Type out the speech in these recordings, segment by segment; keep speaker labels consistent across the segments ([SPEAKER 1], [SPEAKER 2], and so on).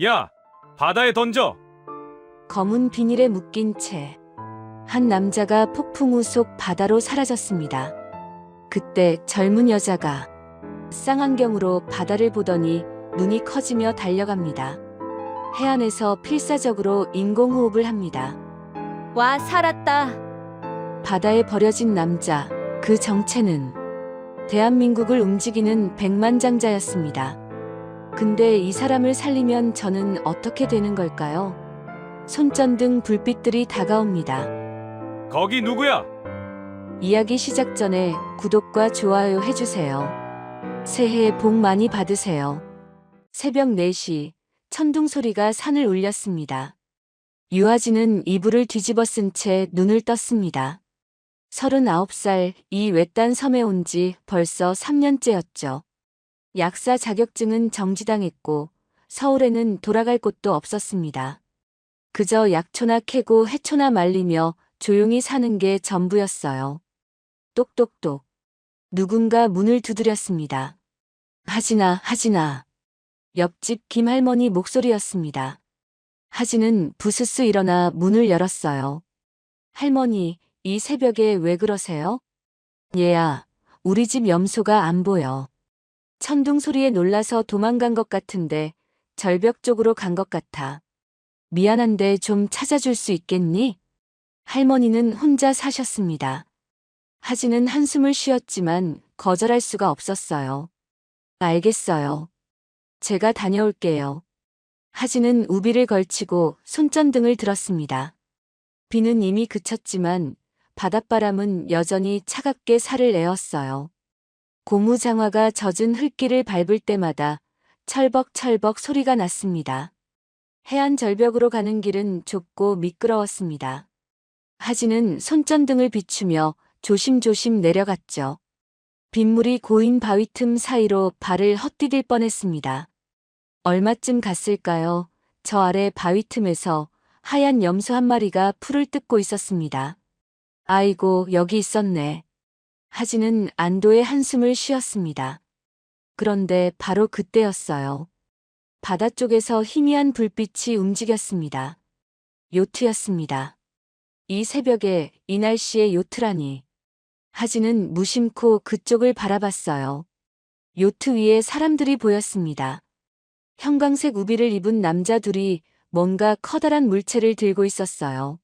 [SPEAKER 1] 야, 바다에 던져!
[SPEAKER 2] 검은 비닐에 묶인 채 한 남자가 폭풍 우 속 바다로 사라졌습니다. 그때 젊은 여자가 쌍안경으로 바다를 보더니 눈이 커지며 달려갑니다. 해안에서 필사적으로 인공호흡을 합니다.
[SPEAKER 3] 와, 살았다.
[SPEAKER 2] 바다에 버려진 남자, 그 정체는 대한민국을 움직이는 백만장자였습니다. 근데 이 사람을 살리면 저는 어떻게 되는 걸까요? 손전등 불빛들이 다가옵니다.
[SPEAKER 1] 거기 누구야?
[SPEAKER 2] 이야기 시작 전에 구독과 좋아요 해주세요. 새해 복 많이 받으세요. 새벽 4시 천둥 소리가 산을 울렸습니다. 유아진은 이불을 뒤집어 쓴 채 눈을 떴습니다. 39살 이 외딴 섬에 온 지 벌써 3년째였죠. 약사 자격증은 정지당했고 서울에는 돌아갈 곳도 없었습니다. 그저 약초나 캐고 해초나 말리며 조용히 사는 게 전부였어요. 똑똑똑. 누군가 문을 두드렸습니다. 하진아. 옆집 김할머니 목소리였습니다. 하진은 부스스 일어나 문을 열었어요. 할머니, 이 새벽에 왜 그러세요? 얘야, 우리 집 염소가 안 보여. 천둥 소리에 놀라서 도망간 것 같은데 절벽 쪽으로 간 것 같아. 미안한데 좀 찾아줄 수 있겠니? 할머니는 혼자 사셨습니다. 하진은 한숨을 쉬었지만 거절할 수가 없었어요. 알겠어요. 제가 다녀올게요. 하진은 우비를 걸치고 손전등을 들었습니다. 비는 이미 그쳤지만 바닷바람은 여전히 차갑게 살을 내었어요. 고무장화가 젖은 흙길을 밟을 때마다 철벅철벅 소리가 났습니다. 해안 절벽으로 가는 길은 좁고 미끄러웠습니다. 하진은 손전등을 비추며 조심조심 내려갔죠. 빗물이 고인 바위 틈 사이로 발을 헛디딜 뻔했습니다. 얼마쯤 갔을까요? 저 아래 바위 틈에서 하얀 염소 한 마리가 풀을 뜯고 있었습니다. 아이고, 여기 있었네. 하진은 안도의 한숨을 쉬었습니다. 그런데 바로 그때였어요. 바다 쪽에서 희미한 불빛이 움직였습니다. 요트였습니다. 이 새벽에 이 날씨에 요트라니. 하진은 무심코 그쪽을 바라봤어요. 요트 위에 사람들이 보였습니다. 형광색 우비를 입은 남자 둘이 뭔가 커다란 물체를 들고 있었어요.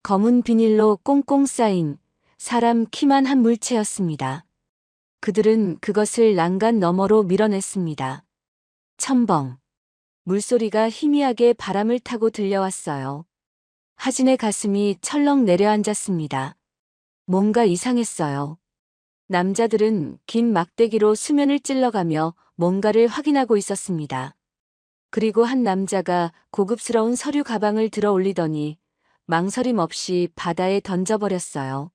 [SPEAKER 2] 검은 비닐로 꽁꽁 쌓인 사람 키만 한 물체였습니다. 그들은 그것을 난간 너머로 밀어냈습니다. 첨벙. 물소리가 희미하게 바람을 타고 들려왔어요. 하진의 가슴이 철렁 내려앉았습니다. 뭔가 이상했어요. 남자들은 긴 막대기로 수면을 찔러가며 뭔가를 확인하고 있었습니다. 그리고 한 남자가 고급스러운 서류 가방을 들어 올리더니 망설임 없이 바다에 던져버렸어요.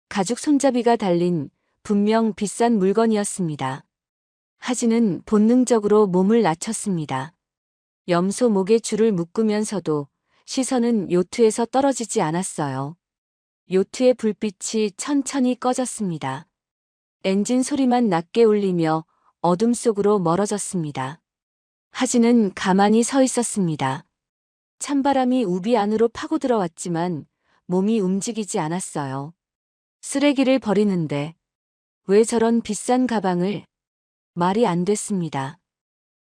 [SPEAKER 2] 가죽 손잡이가 달린 분명 비싼 물건이었습니다. 하진은 본능적으로 몸을 낮췄습니다. 염소 목에 줄을 묶으면서도 시선은 요트에서 떨어지지 않았어요. 요트의 불빛이 천천히 꺼졌습니다. 엔진 소리만 낮게 울리며 어둠 속으로 멀어졌습니다. 하진은 가만히 서 있었습니다. 찬바람이 우비 안으로 파고 들어왔지만 몸이 움직이지 않았어요. 쓰레기를 버리는데 왜 저런 비싼 가방을? 말이 안 됐습니다.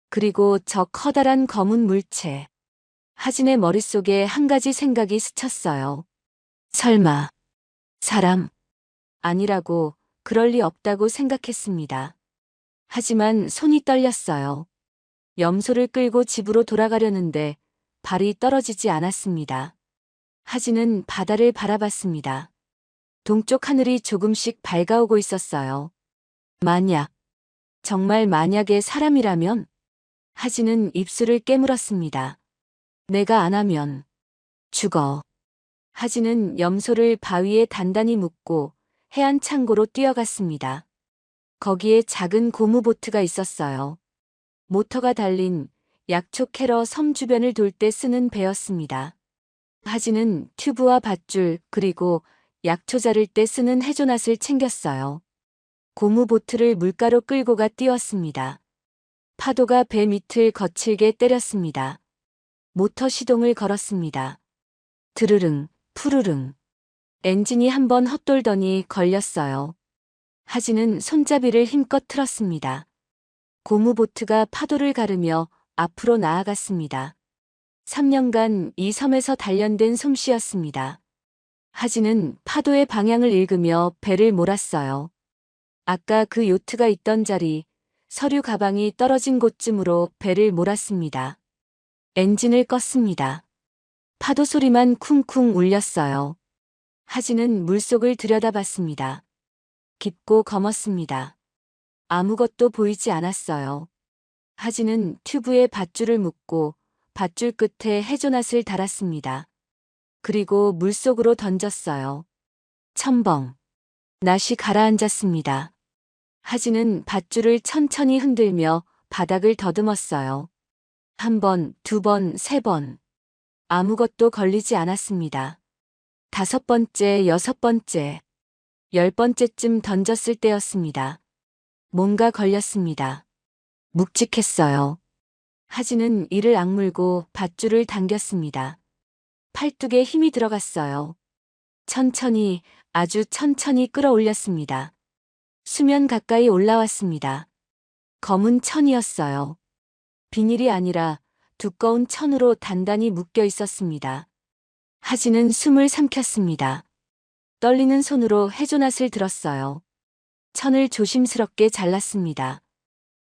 [SPEAKER 2] 그리고 저 커다란 검은 물체. 하진의 머릿속에 한 가지 생각이 스쳤어요. 설마 사람? 아니라고, 그럴 리 없다고 생각했습니다. 하지만 손이 떨렸어요. 염소를 끌고 집으로 돌아가려는데 발이 떨어지지 않았습니다. 하진은 바다를 바라봤습니다. 동쪽 하늘이 조금씩 밝아오고 있었어요. 만약, 정말 만약에 사람이라면? 하진은 입술을 깨물었습니다. 내가 안 하면 죽어. 하진은 염소를 바위에 단단히 묶고 해안 창고로 뛰어갔습니다. 거기에 작은 고무보트가 있었어요. 모터가 달린 약초 캐러 섬 주변을 돌 때 쓰는 배였습니다. 하진은 튜브와 밧줄 그리고 약초 자를 때 쓰는 해조낫을 챙겼어요. 고무보트를 물가로 끌고 가 띄웠습니다. 파도가 배 밑을 거칠게 때렸습니다. 모터 시동을 걸었습니다. 드르릉, 푸르릉. 엔진이 한번 헛돌더니 걸렸어요. 하진은 손잡이를 힘껏 틀었습니다. 고무보트가 파도를 가르며 앞으로 나아갔습니다. 3년간 이 섬에서 단련된 솜씨였습니다. 하진은 파도의 방향을 읽으며 배를 몰았어요. 아까 그 요트가 있던 자리, 서류 가방이 떨어진 곳쯤으로 배를 몰았습니다. 엔진을 껐습니다. 파도 소리만 쿵쿵 울렸어요. 하진은 물속을 들여다봤습니다. 깊고 검었습니다. 아무것도 보이지 않았어요. 하진은 튜브에 밧줄을 묶고 밧줄 끝에 해조낫을 달았습니다. 그리고 물속으로 던졌어요. 첨벙. 낫이 가라앉았습니다. 하진은 밧줄을 천천히 흔들며 바닥을 더듬었어요. 1번, 2번, 3번. 아무것도 걸리지 않았습니다. 5번째, 6번째, 10번째쯤 던졌을 때였습니다. 뭔가 걸렸습니다. 묵직했어요. 하진은 이를 악물고 밧줄을 당겼습니다. 팔뚝에 힘이 들어갔어요. 천천히, 아주 천천히 끌어올렸습니다. 수면 가까이 올라왔습니다. 검은 천이었어요. 비닐이 아니라 두꺼운 천으로 단단히 묶여 있었습니다. 하진은 숨을 삼켰습니다. 떨리는 손으로 해조낫을 들었어요. 천을 조심스럽게 잘랐습니다.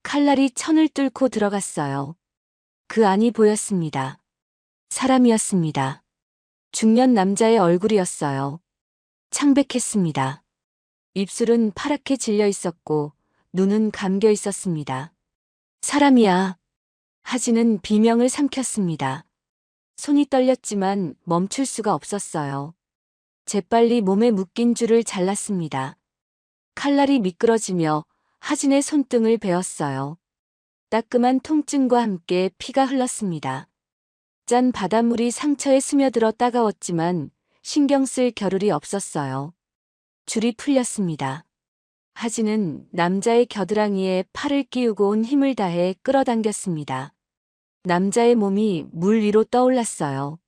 [SPEAKER 2] 칼날이 천을 뚫고 들어갔어요. 그 안이 보였습니다. 사람이었습니다. 중년 남자의 얼굴이었어요. 창백했습니다. 입술은 파랗게 질려 있었고 눈은 감겨 있었습니다. 사람이야. 하진은 비명을 삼켰습니다. 손이 떨렸지만 멈출 수가 없었어요. 재빨리 몸에 묶인 줄을 잘랐습니다. 칼날이 미끄러지며 하진의 손등을 베었어요. 따끔한 통증과 함께 피가 흘렀습니다. 짠 바닷물이 상처에 스며들어 따가웠지만 신경 쓸 겨를이 없었어요. 줄이 풀렸습니다. 하진은 남자의 겨드랑이에 팔을 끼우고 온 힘을 다해 끌어당겼습니다. 남자의 몸이 물 위로 떠올랐어요.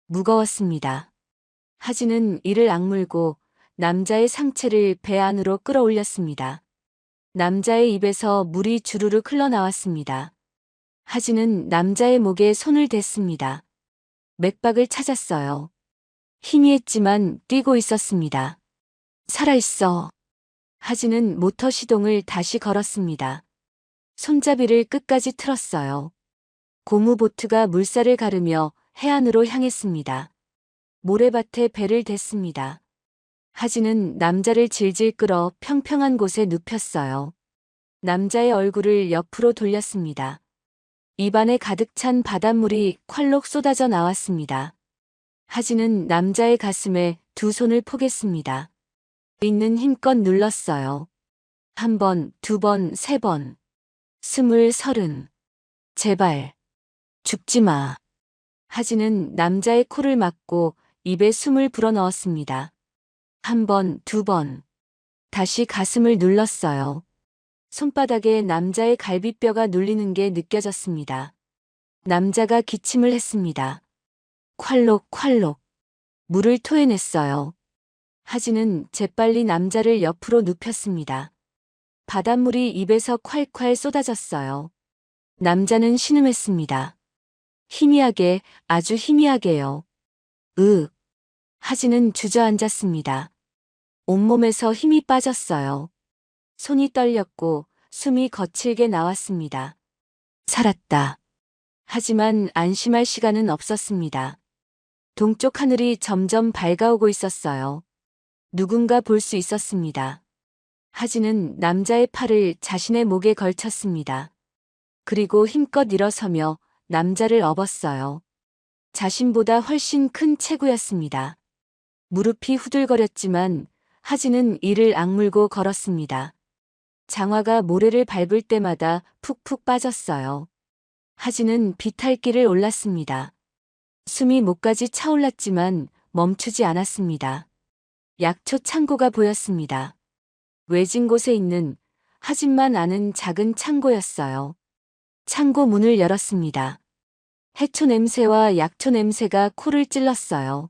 [SPEAKER 2] 무거웠습니다. 하진은 이를 악물고 남자의 상체를 배 안으로 끌어올렸습니다. 남자의 입에서 물이 주르륵 흘러나왔습니다. 하진은 남자의 목에 손을 댔습니다. 맥박을 찾았어요. 희미했지만 뛰고 있었습니다. 살아있어. 하진은 모터 시동을 다시 걸었습니다. 손잡이를 끝까지 틀었어요. 고무보트가 물살을 가르며 해안으로 향했습니다. 모래밭에 배를 댔습니다. 하진은 남자를 질질 끌어 평평한 곳에 눕혔어요. 남자의 얼굴을 옆으로 돌렸습니다. 입안에 가득 찬 바닷물이 콸록 쏟아져 나왔습니다. 하진은 남자의 가슴에 두 손을 포겠습니다. 있는 힘껏 눌렀어요. 1번, 2번, 3번. 20, 30. 제발. 죽지 마. 하진은 남자의 코를 막고 입에 숨을 불어넣었습니다. 1번, 2번. 다시 가슴을 눌렀어요. 손바닥에 남자의 갈비뼈가 눌리는 게 느껴졌습니다. 남자가 기침을 했습니다. 콸록 콸록. 물을 토해냈어요. 하진은 재빨리 남자를 옆으로 눕혔습니다. 바닷물이 입에서 콸콸 쏟아졌어요. 남자는 신음했습니다. 희미하게, 아주 희미하게요. 하진은 주저앉았습니다. 온몸에서 힘이 빠졌어요. 손이 떨렸고 숨이 거칠게 나왔습니다. 살았다. 하지만 안심할 시간은 없었습니다. 동쪽 하늘이 점점 밝아오고 있었어요. 누군가 볼 수 있었습니다. 하진은 남자의 팔을 자신의 목에 걸쳤습니다. 그리고 힘껏 일어서며 남자를 업었어요. 자신보다 훨씬 큰 체구였습니다. 무릎이 후들거렸지만 하진은 이를 악물고 걸었습니다. 장화가 모래를 밟을 때마다 푹푹 빠졌어요. 하진은 비탈길을 올랐습니다. 숨이 목까지 차올랐지만 멈추지 않았습니다. 약초 창고가 보였습니다. 외진 곳에 있는 하진만 아는 작은 창고였어요. 창고 문을 열었습니다. 해초 냄새와 약초 냄새가 코를 찔렀어요.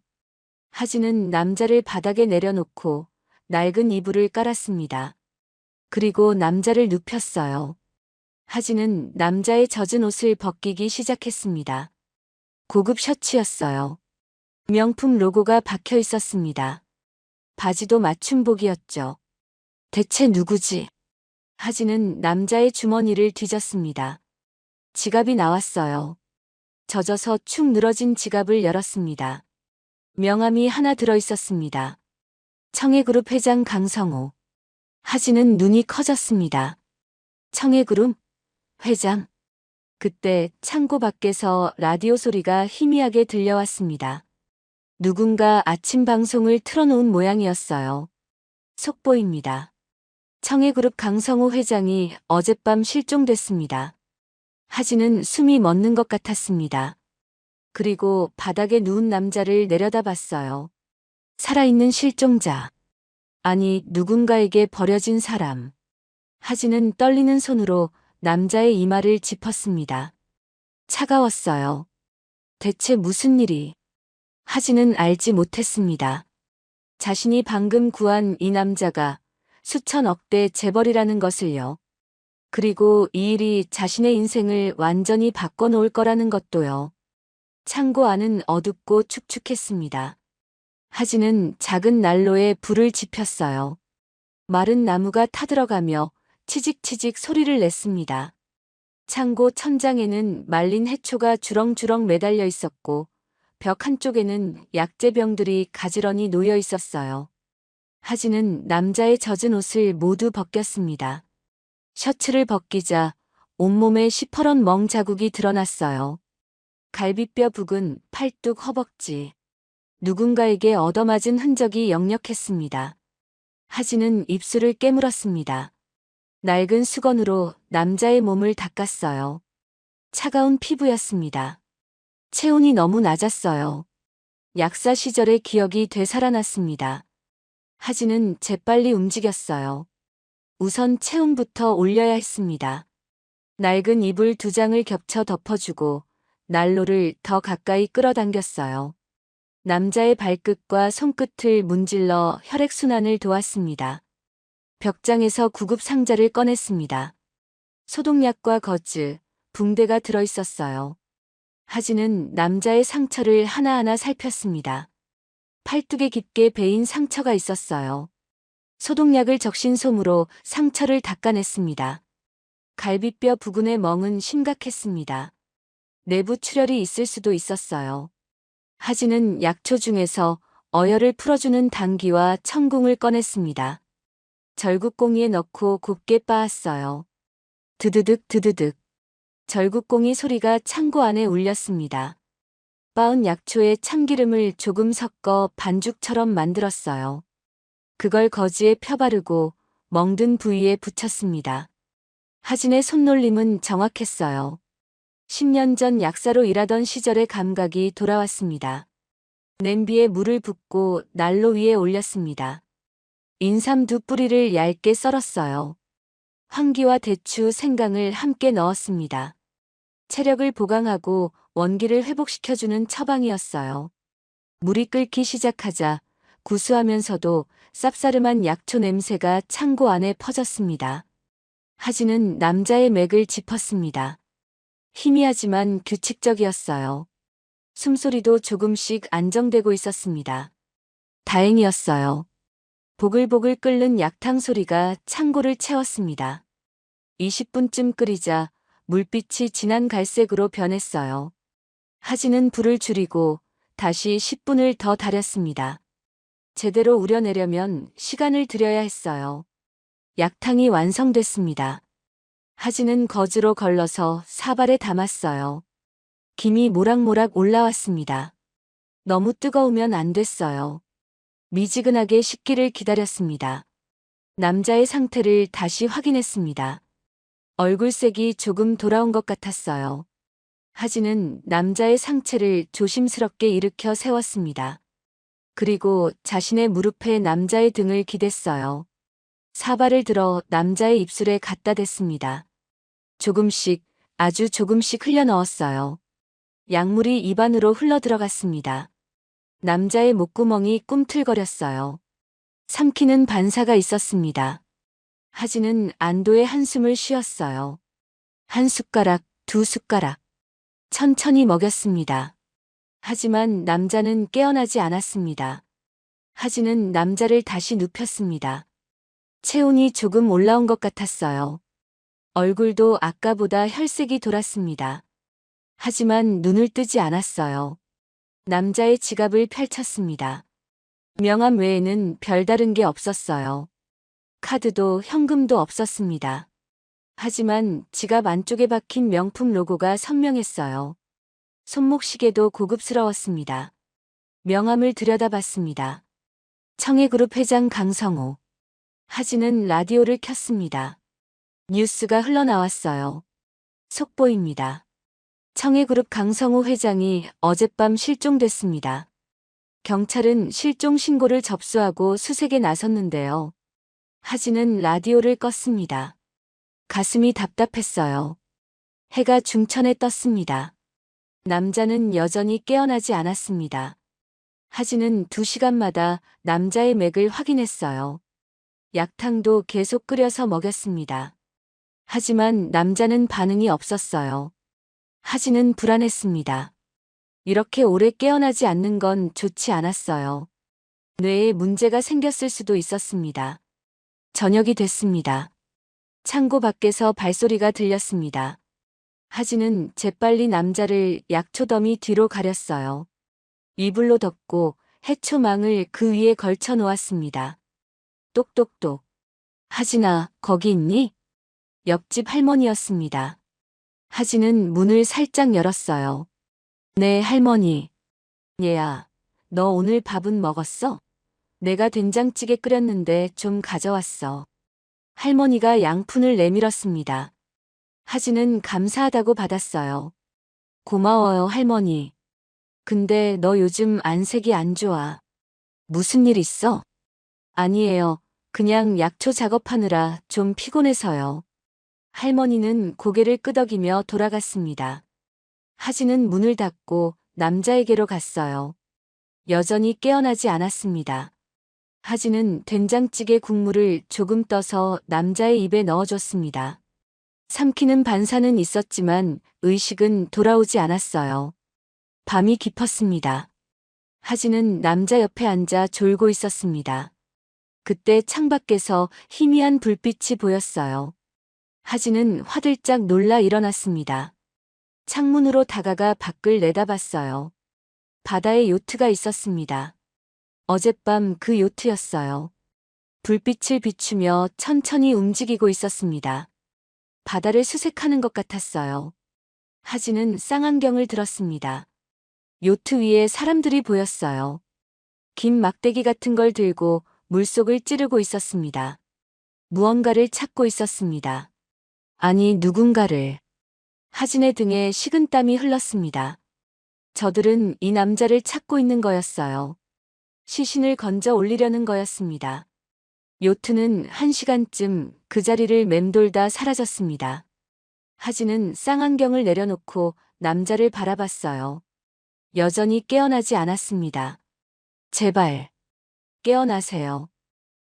[SPEAKER 2] 하진은 남자를 바닥에 내려놓고 낡은 이불을 깔았습니다. 그리고 남자를 눕혔어요. 하진은 남자의 젖은 옷을 벗기기 시작했습니다. 고급 셔츠였어요. 명품 로고가 박혀 있었습니다. 바지도 맞춤복이었죠. 대체 누구지? 하진은 남자의 주머니를 뒤졌습니다. 지갑이 나왔어요. 젖어서 축 늘어진 지갑을 열었습니다. 명함이 하나 들어 있었습니다. 청해그룹 회장 강성호. 하진은 눈이 커졌습니다. 청해그룹 회장. 그때 창고 밖에서 라디오 소리가 희미하게 들려왔습니다. 누군가 아침 방송을 틀어놓은 모양이었어요. 속보입니다. 청해그룹 강성호 회장이 어젯밤 실종됐습니다. 하진은 숨이 멎는 것 같았습니다. 그리고 바닥에 누운 남자를 내려다봤어요. 살아있는 실종자. 아니, 누군가에게 버려진 사람. 하진은 떨리는 손으로 남자의 이마를 짚었습니다. 차가웠어요. 대체 무슨 일이? 하진은 알지 못했습니다. 자신이 방금 구한 이 남자가 수천억대 재벌이라는 것을요. 그리고 이 일이 자신의 인생을 완전히 바꿔놓을 거라는 것도요. 창고 안은 어둡고 축축했습니다. 하진은 작은 난로에 불을 지폈어요. 마른 나무가 타들어가며 치직치직 소리를 냈습니다. 창고 천장에는 말린 해초가 주렁주렁 매달려 있었고 벽 한쪽에는 약재병들이 가지런히 놓여 있었어요. 하진은 남자의 젖은 옷을 모두 벗겼습니다. 셔츠를 벗기자 온몸에 시퍼런 멍 자국이 드러났어요. 갈비뼈 부근, 팔뚝, 허벅지. 누군가에게 얻어맞은 흔적이 역력했습니다. 하진은 입술을 깨물었습니다. 낡은 수건으로 남자의 몸을 닦았어요. 차가운 피부였습니다. 체온이 너무 낮았어요. 약사 시절의 기억이 되살아났습니다. 하진은 재빨리 움직였어요. 우선 체온부터 올려야 했습니다. 낡은 이불 2장을 겹쳐 덮어주고 난로를 더 가까이 끌어당겼어요. 남자의 발끝과 손끝을 문질러 혈액순환을 도왔습니다. 벽장에서 구급 상자를 꺼냈습니다. 소독약과 거즈, 붕대가 들어있었어요. 하진은 남자의 상처를 하나하나 살폈습니다. 팔뚝에 깊게 베인 상처가 있었어요. 소독약을 적신 솜으로 상처를 닦아냈습니다. 갈비뼈 부근의 멍은 심각했습니다. 내부 출혈이 있을 수도 있었어요. 하진은 약초 중에서 어혈을 풀어주는 당귀와 청궁을 꺼냈습니다. 절구꽁이에 넣고 곱게 빻았어요. 드드득 드드득. 절구꽁이 소리가 창고 안에 울렸습니다. 빻은 약초에 참기름을 조금 섞어 반죽처럼 만들었어요. 그걸 거즈에 펴바르고 멍든 부위에 붙였습니다. 하진의 손놀림은 정확했어요. 10년 전 약사로 일하던 시절의 감각이 돌아왔습니다. 냄비에 물을 붓고 난로 위에 올렸습니다. 인삼 2뿌리를 얇게 썰었어요. 황기와 대추, 생강을 함께 넣었습니다. 체력을 보강하고 원기를 회복시켜주는 처방이었어요. 물이 끓기 시작하자 구수하면서도 쌉싸름한 약초 냄새가 창고 안에 퍼졌습니다. 하진은 남자의 맥을 짚었습니다. 희미하지만 규칙적이었어요. 숨소리도 조금씩 안정되고 있었습니다. 다행이었어요. 보글보글 끓는 약탕 소리가 창고를 채웠습니다. 20분쯤 끓이자 물빛이 진한 갈색으로 변했어요. 하진은 불을 줄이고 다시 10분을 더 달였습니다. 제대로 우려내려면 시간을 들여야 했어요. 약탕이 완성됐습니다. 하진은 거즈로 걸러서 사발에 담았어요. 김이 모락모락 올라왔습니다. 너무 뜨거우면 안 됐어요. 미지근하게 식기를 기다렸습니다. 남자의 상태를 다시 확인했습니다. 얼굴색이 조금 돌아온 것 같았어요. 하진은 남자의 상체를 조심스럽게 일으켜 세웠습니다. 그리고 자신의 무릎에 남자의 등을 기댔어요. 사발을 들어 남자의 입술에 갖다 댔습니다. 조금씩 아주 조금씩 흘려 넣었어요. 약물이 입안으로 흘러 들어갔습니다. 남자의 목구멍이 꿈틀거렸어요. 삼키는 반사가 있었습니다. 하진은 안도의 한숨을 쉬었어요. 한 숟가락, 두 숟가락. 천천히 먹였습니다. 하지만 남자는 깨어나지 않았습니다. 하진은 남자를 다시 눕혔습니다. 체온이 조금 올라온 것 같았어요. 얼굴도 아까보다 혈색이 돌았습니다. 하지만 눈을 뜨지 않았어요. 남자의 지갑을 펼쳤습니다. 명함 외에는 별다른 게 없었어요. 카드도 현금도 없었습니다. 하지만 지갑 안쪽에 박힌 명품 로고가 선명했어요. 손목시계도 고급스러웠습니다. 명함을 들여다봤습니다. 청해그룹 회장 강성호. 하진은 라디오를 켰습니다. 뉴스가 흘러나왔어요. 속보입니다. 청해그룹 강성호 회장이 어젯밤 실종됐습니다. 경찰은 실종 신고를 접수하고 수색에 나섰는데요. 하진은 라디오를 껐습니다. 가슴이 답답했어요. 해가 중천에 떴습니다. 남자는 여전히 깨어나지 않았습니다. 하진은 2시간마다 남자의 맥을 확인했어요. 약탕도 계속 끓여서 먹였습니다. 하지만 남자는 반응이 없었어요. 하진은 불안했습니다. 이렇게 오래 깨어나지 않는 건 좋지 않았어요. 뇌에 문제가 생겼을 수도 있었습니다. 저녁이 됐습니다. 창고 밖에서 발소리가 들렸습니다. 하진은 재빨리 남자를 약초더미 뒤로 가렸어요. 이불로 덮고 해초망을 그 위에 걸쳐 놓았습니다. 똑똑똑. 하진아, 거기 있니? 옆집 할머니였습니다. 하진은 문을 살짝 열었어요. 네, 할머니. 얘야, 너 오늘 밥은 먹었어? 내가 된장찌개 끓였는데 좀 가져왔어. 할머니가 양푼을 내밀었습니다. 하진은 감사하다고 받았어요. 고마워요, 할머니. 근데 너 요즘 안색이 안 좋아. 무슨 일 있어? 아니에요. 그냥 약초 작업하느라 좀 피곤해서요. 할머니는 고개를 끄덕이며 돌아갔습니다. 하진은 문을 닫고 남자에게로 갔어요. 여전히 깨어나지 않았습니다. 하진은 된장찌개 국물을 조금 떠서 남자의 입에 넣어줬습니다. 삼키는 반사는 있었지만 의식은 돌아오지 않았어요. 밤이 깊었습니다. 하진은 남자 옆에 앉아 졸고 있었습니다. 그때 창밖에서 희미한 불빛이 보였어요. 하진은 화들짝 놀라 일어났습니다. 창문으로 다가가 밖을 내다봤어요. 바다에 요트가 있었습니다. 어젯밤 그 요트였어요. 불빛을 비추며 천천히 움직이고 있었습니다. 바다를 수색하는 것 같았어요. 하진은 쌍안경을 들었습니다. 요트 위에 사람들이 보였어요. 긴 막대기 같은 걸 들고 물속을 찌르고 있었습니다. 무언가를 찾고 있었습니다. 아니, 누군가를. 하진의 등에 식은땀이 흘렀습니다. 저들은 이 남자를 찾고 있는 거였어요. 시신을 건져 올리려는 거였습니다. 요트는 1시간쯤 그 자리를 맴돌다 사라졌습니다. 하진은 쌍안경을 내려놓고 남자를 바라봤어요. 여전히 깨어나지 않았습니다. 제발, 깨어나세요.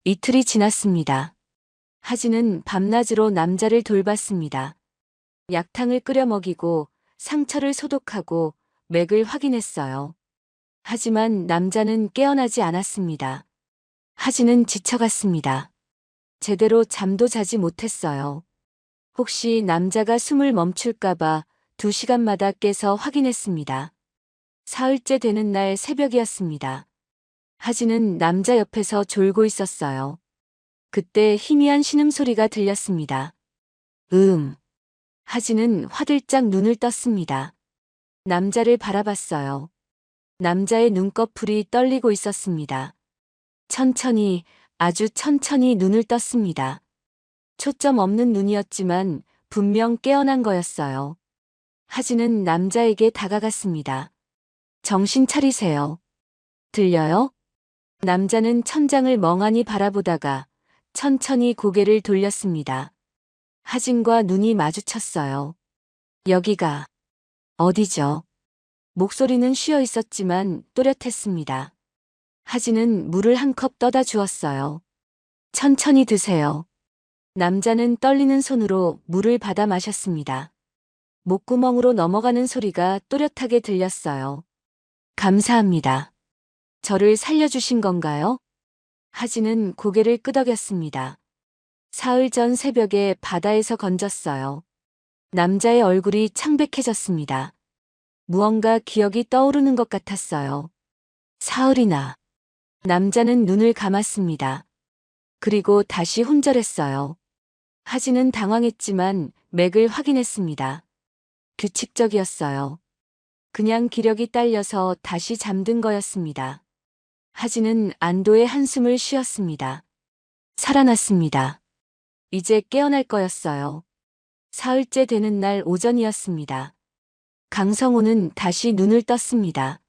[SPEAKER 2] 이틀이 지났습니다. 하진은 밤낮으로 남자를 돌봤습니다. 약탕을 끓여 먹이고 상처를 소독하고 맥을 확인했어요. 하지만 남자는 깨어나지 않았습니다. 하진은 지쳐갔습니다. 제대로 잠도 자지 못했어요. 혹시 남자가 숨을 멈출까봐 2시간마다 깨서 확인했습니다. 사흘째 되는 날 새벽이었습니다. 하진은 남자 옆에서 졸고 있었어요. 그때 희미한 신음소리가 들렸습니다. 하진은 화들짝 눈을 떴습니다. 남자를 바라봤어요. 남자의 눈꺼풀이 떨리고 있었습니다. 천천히, 아주 천천히 눈을 떴습니다. 초점 없는 눈이었지만 분명 깨어난 거였어요. 하진은 남자에게 다가갔습니다. 정신 차리세요. 들려요? 남자는 천장을 멍하니 바라보다가 천천히 고개를 돌렸습니다. 하진과 눈이 마주쳤어요. 여기가 어디죠? 목소리는 쉬어 있었지만 또렷했습니다. 하진은 물을 한 컵 떠다 주었어요. 천천히 드세요. 남자는 떨리는 손으로 물을 받아 마셨습니다. 목구멍으로 넘어가는 소리가 또렷하게 들렸어요. 감사합니다. 저를 살려주신 건가요? 하진은 고개를 끄덕였습니다. 사흘 전 새벽에 바다에서 건졌어요. 남자의 얼굴이 창백해졌습니다. 무언가 기억이 떠오르는 것 같았어요. 사흘이나. 남자는 눈을 감았습니다. 그리고 다시 혼절했어요. 하진은 당황했지만 맥을 확인했습니다. 규칙적이었어요. 그냥 기력이 딸려서 다시 잠든 거였습니다. 하진은 안도의 한숨을 쉬었습니다. 살아났습니다. 이제 깨어날 거였어요. 사흘째 되는 날 오전이었습니다. 강성호는 다시 눈을 떴습니다.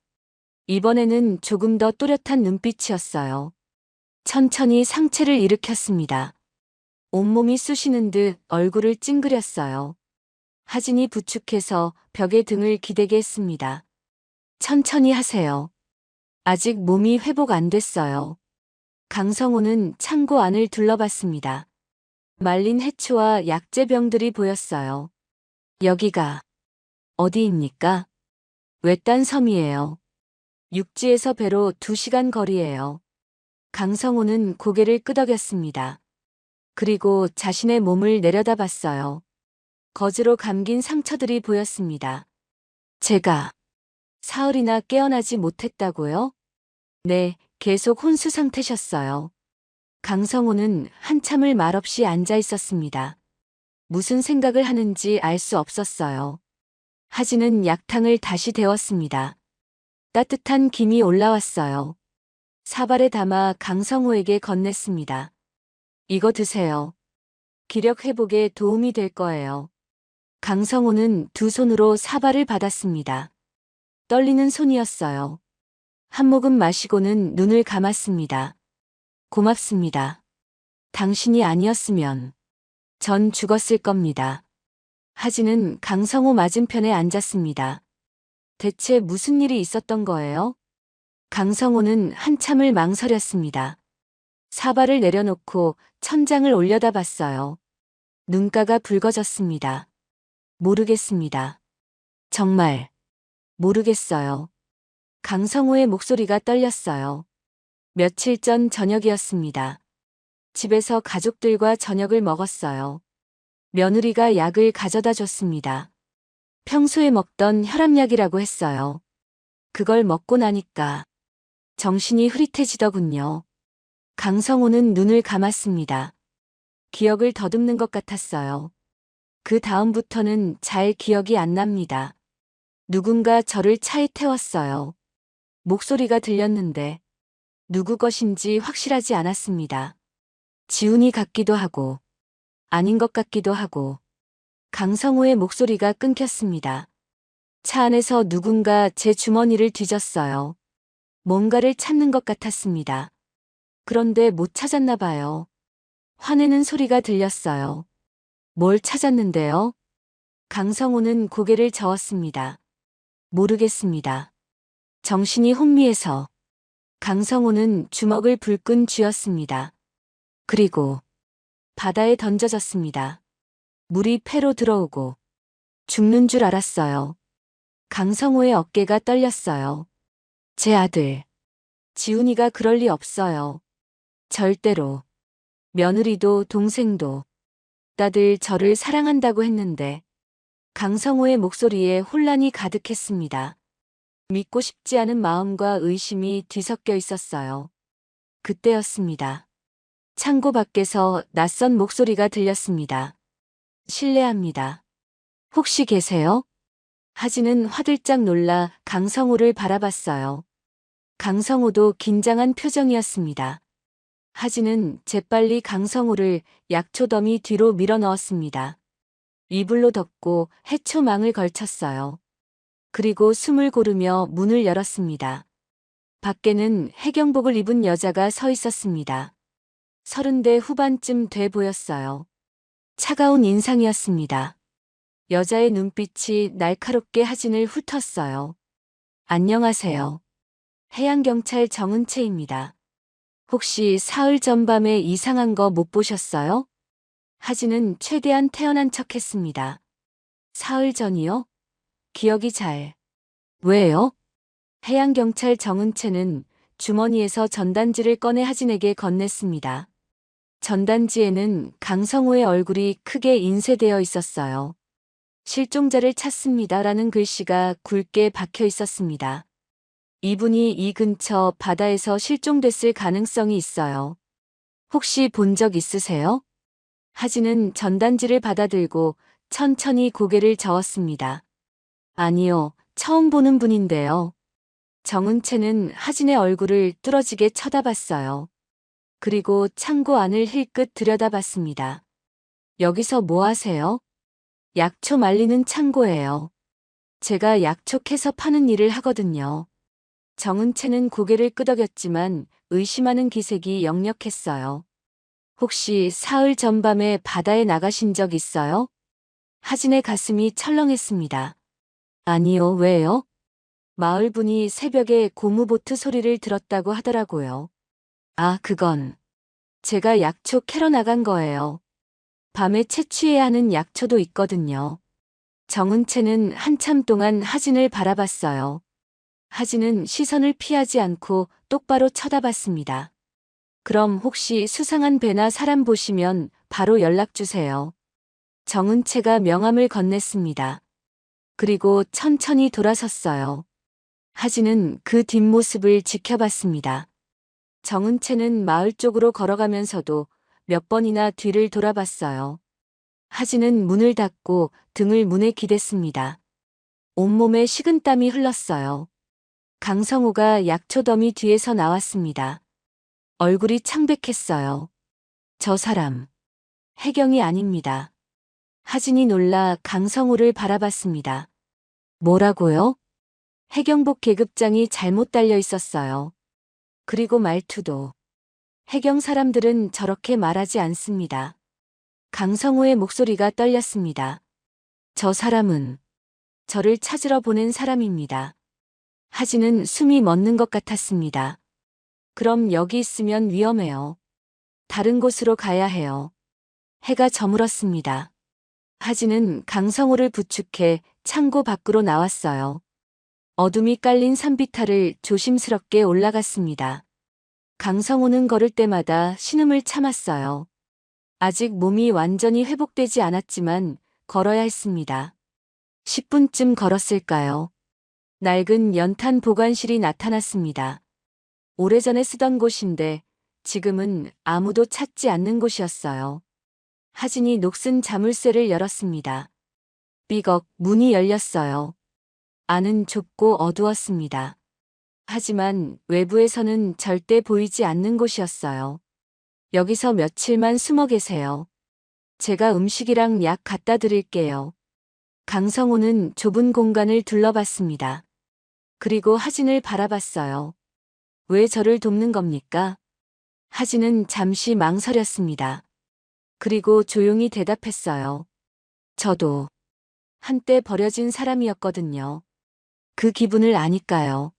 [SPEAKER 2] 이번에는 조금 더 또렷한 눈빛이었어요. 천천히 상체를 일으켰습니다. 온몸이 쑤시는 듯 얼굴을 찡그렸어요. 하진이 부축해서 벽에 등을 기대게 했습니다. 천천히 하세요. 아직 몸이 회복 안 됐어요. 강성호는 창고 안을 둘러봤습니다. 말린 해초와 약재병들이 보였어요. 여기가 어디입니까? 외딴 섬이에요. 육지에서 배로 2시간 거리예요. 강성호는 고개를 끄덕였습니다. 그리고 자신의 몸을 내려다봤어요. 거즈로 감긴 상처들이 보였습니다. 제가 사흘이나 깨어나지 못했다고요? 네, 계속 혼수 상태셨어요. 강성호는 한참을 말없이 앉아 있었습니다. 무슨 생각을 하는지 알 수 없었어요. 하진은 약탕을 다시 데웠습니다. 따뜻한 김이 올라왔어요. 사발에 담아 강성호에게 건넸습니다. 이거 드세요. 기력 회복에 도움이 될 거예요. 강성호는 두 손으로 사발을 받았습니다. 떨리는 손이었어요. 한 모금 마시고는 눈을 감았습니다. 고맙습니다. 당신이 아니었으면 전 죽었을 겁니다. 하진은 강성호 맞은편에 앉았습니다. 대체 무슨 일이 있었던 거예요? 강성호는 한참을 망설였습니다. 사발을 내려놓고 천장을 올려다봤어요. 눈가가 붉어졌습니다. 모르겠습니다. 정말 모르겠어요. 강성호의 목소리가 떨렸어요. 며칠 전 저녁이었습니다. 집에서 가족들과 저녁을 먹었어요. 며느리가 약을 가져다 줬습니다. 평소에 먹던 혈압약이라고 했어요. 그걸 먹고 나니까 정신이 흐릿해지더군요. 강성호는 눈을 감았습니다. 기억을 더듬는 것 같았어요. 그 다음부터는 잘 기억이 안 납니다. 누군가 저를 차에 태웠어요. 목소리가 들렸는데 누구 것인지 확실하지 않았습니다. 지훈이 같기도 하고 아닌 것 같기도 하고. 강성호의 목소리가 끊겼습니다. 차 안에서 누군가 제 주머니를 뒤졌어요. 뭔가를 찾는 것 같았습니다. 그런데 못 찾았나 봐요. 화내는 소리가 들렸어요. 뭘 찾았는데요? 강성호는 고개를 저었습니다. 모르겠습니다. 정신이 혼미해서. 강성호는 주먹을 불끈 쥐었습니다. 그리고 바다에 던져졌습니다. 물이 폐로 들어오고 죽는 줄 알았어요. 강성호의 어깨가 떨렸어요. 제 아들. 지훈이가 그럴 리 없어요. 절대로. 며느리도 동생도 다들 저를 사랑한다고 했는데. 강성호의 목소리에 혼란이 가득했습니다. 믿고 싶지 않은 마음과 의심이 뒤섞여 있었어요. 그때였습니다. 창고 밖에서 낯선 목소리가 들렸습니다. 실례합니다. 혹시 계세요? 하진은 화들짝 놀라 강성호를 바라봤어요. 강성호도 긴장한 표정이었습니다. 하진은 재빨리 강성호를 약초 더미 뒤로 밀어 넣었습니다. 이불로 덮고 해초망을 걸쳤어요. 그리고 숨을 고르며 문을 열었습니다. 밖에는 해경복을 입은 여자가 서 있었습니다. 30대 후반쯤 돼 보였어요. 차가운 인상이었습니다. 여자의 눈빛이 날카롭게 하진을 훑었어요. 안녕하세요. 해양경찰 정은채입니다. 혹시 사흘 전밤에 이상한 거 못 보셨어요? 하진은 최대한 태연한 척했습니다. 사흘 전이요? 기억이 잘. 왜요? 해양경찰 정은채는 주머니에서 전단지를 꺼내 하진에게 건넸습니다. 전단지에는 강성호의 얼굴이 크게 인쇄되어 있었어요. 실종자를 찾습니다라는 글씨가 굵게 박혀 있었습니다. 이분이 이 근처 바다에서 실종됐을 가능성이 있어요. 혹시 본 적 있으세요? 하진은 전단지를 받아들고 천천히 고개를 저었습니다. 아니요, 처음 보는 분인데요. 정은채는 하진의 얼굴을 뚫어지게 쳐다봤어요. 그리고 창고 안을 힐끗 들여다봤습니다. 여기서 뭐 하세요? 약초 말리는 창고예요. 제가 약초 캐서 파는 일을 하거든요. 정은채는 고개를 끄덕였지만 의심하는 기색이 역력했어요. 혹시 사흘 전밤에 바다에 나가신 적 있어요? 하진의 가슴이 철렁했습니다. 아니요, 왜요? 마을 분이 새벽에 고무보트 소리를 들었다고 하더라고요. 아, 그건 제가 약초 캐러 나간 거예요. 밤에 채취해야 하는 약초도 있거든요. 정은채는 한참 동안 하진을 바라봤어요. 하진은 시선을 피하지 않고 똑바로 쳐다봤습니다. 그럼 혹시 수상한 배나 사람 보시면 바로 연락 주세요. 정은채가 명함을 건넸습니다. 그리고 천천히 돌아섰어요. 하진은 그 뒷모습을 지켜봤습니다. 정은채는 마을 쪽으로 걸어가면서도 몇 번이나 뒤를 돌아봤어요. 하진은 문을 닫고 등을 문에 기댔습니다. 온몸에 식은땀이 흘렀어요. 강성호가 약초 더미 뒤에서 나왔습니다. 얼굴이 창백했어요. 저 사람, 해경이 아닙니다. 하진이 놀라 강성호를 바라봤습니다. 뭐라고요? 해경복 계급장이 잘못 달려 있었어요. 그리고 말투도. 해경 사람들은 저렇게 말하지 않습니다. 강성호의 목소리가 떨렸습니다. 저 사람은 저를 찾으러 보낸 사람입니다. 하진은 숨이 멎는 것 같았습니다. 그럼 여기 있으면 위험해요. 다른 곳으로 가야 해요. 해가 저물었습니다. 하진은 강성호를 부축해 창고 밖으로 나왔어요. 어둠이 깔린 산비탈을 조심스럽게 올라갔습니다. 강성호는 걸을 때마다 신음을 참았어요. 아직 몸이 완전히 회복되지 않았지만 걸어야 했습니다. 10분쯤 걸었을까요? 낡은 연탄 보관실이 나타났습니다. 오래전에 쓰던 곳인데 지금은 아무도 찾지 않는 곳이었어요. 하진이 녹슨 자물쇠를 열었습니다. 삐걱 문이 열렸어요. 안은 좁고 어두웠습니다. 하지만 외부에서는 절대 보이지 않는 곳이었어요. 여기서 며칠만 숨어 계세요. 제가 음식이랑 약 갖다 드릴게요. 강성호는 좁은 공간을 둘러봤습니다. 그리고 하진을 바라봤어요. 왜 저를 돕는 겁니까? 하진은 잠시 망설였습니다. 그리고 조용히 대답했어요. 저도 한때 버려진 사람이었거든요. 그 기분을 아니까요.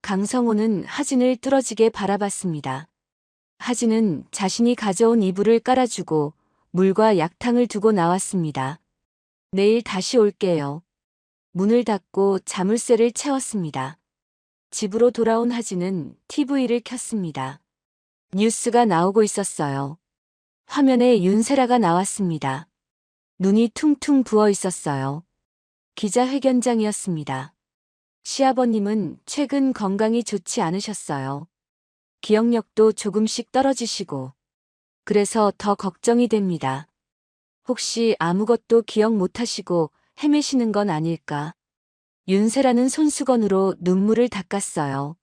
[SPEAKER 2] 강성호는 하진을 뚫어지게 바라봤습니다. 하진은 자신이 가져온 이불을 깔아주고 물과 약탕을 두고 나왔습니다. 내일 다시 올게요. 문을 닫고 자물쇠를 채웠습니다. 집으로 돌아온 하진은 TV를 켰습니다. 뉴스가 나오고 있었어요. 화면에 윤세라가 나왔습니다. 눈이 퉁퉁 부어 있었어요. 기자회견장이었습니다. 시아버님은 최근 건강이 좋지 않으셨어요. 기억력도 조금씩 떨어지시고. 그래서 더 걱정이 됩니다. 혹시 아무것도 기억 못하시고 헤매시는 건 아닐까? 윤세라는 손수건으로 눈물을 닦았어요.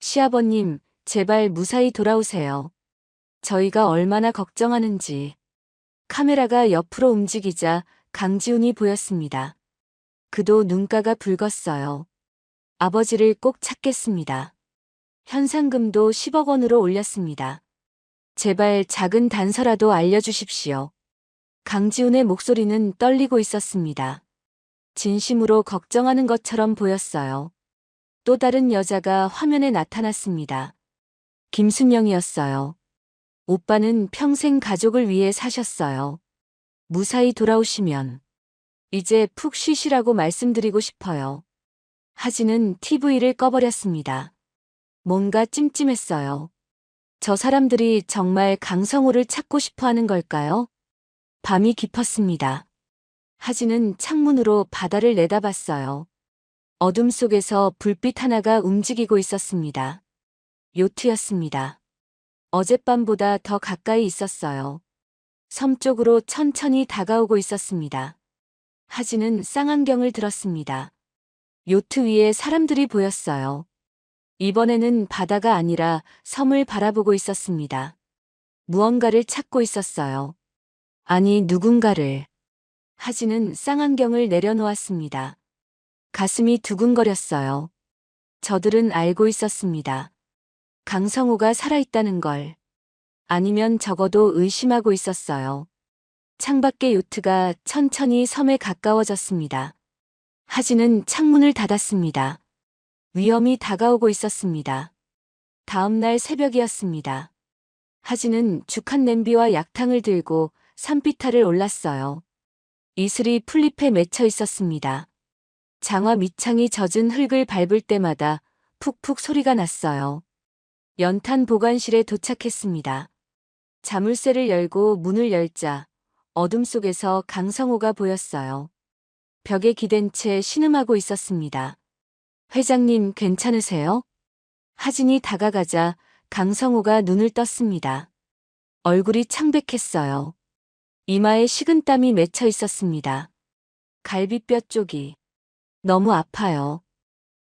[SPEAKER 2] 시아버님, 제발 무사히 돌아오세요. 저희가 얼마나 걱정하는지. 카메라가 옆으로 움직이자 강지훈이 보였습니다. 그도 눈가가 붉었어요. 아버지를 꼭 찾겠습니다. 현상금도 10억 원으로 올렸습니다. 제발 작은 단서라도 알려주십시오. 강지훈의 목소리는 떨리고 있었습니다. 진심으로 걱정하는 것처럼 보였어요. 또 다른 여자가 화면에 나타났습니다. 김순영이었어요. 오빠는 평생 가족을 위해 사셨어요. 무사히 돌아오시면 이제 푹 쉬시라고 말씀드리고 싶어요. 하진은 TV를 꺼버렸습니다. 뭔가 찜찜했어요. 저 사람들이 정말 강성호를 찾고 싶어 하는 걸까요? 밤이 깊었습니다. 하진은 창문으로 바다를 내다봤어요. 어둠 속에서 불빛 하나가 움직이고 있었습니다. 요트였습니다. 어젯밤보다 더 가까이 있었어요. 섬 쪽으로 천천히 다가오고 있었습니다. 하진은 쌍안경을 들었습니다. 요트 위에 사람들이 보였어요. 이번에는 바다가 아니라 섬을 바라보고 있었습니다. 무언가를 찾고 있었어요. 아니, 누군가를. 하진은 쌍안경을 내려놓았습니다. 가슴이 두근거렸어요. 저들은 알고 있었습니다. 강성호가 살아있다는 걸. 아니면 적어도 의심하고 있었어요. 창밖의 요트가 천천히 섬에 가까워졌습니다. 하진은 창문을 닫았습니다. 위험이 다가오고 있었습니다. 다음 날 새벽이었습니다. 하진은 죽한 냄비와 약탕을 들고 산비탈을 올랐어요. 이슬이 풀잎에 맺혀 있었습니다. 장화 밑창이 젖은 흙을 밟을 때마다 푹푹 소리가 났어요. 연탄 보관실에 도착했습니다. 자물쇠를 열고 문을 열자 어둠 속에서 강성호가 보였어요. 벽에 기댄 채 신음하고 있었습니다. 회장님, 괜찮으세요? 하진이 다가가자 강성호가 눈을 떴습니다. 얼굴이 창백했어요. 이마에 식은땀이 맺혀 있었습니다. 갈비뼈 쪽이 너무 아파요.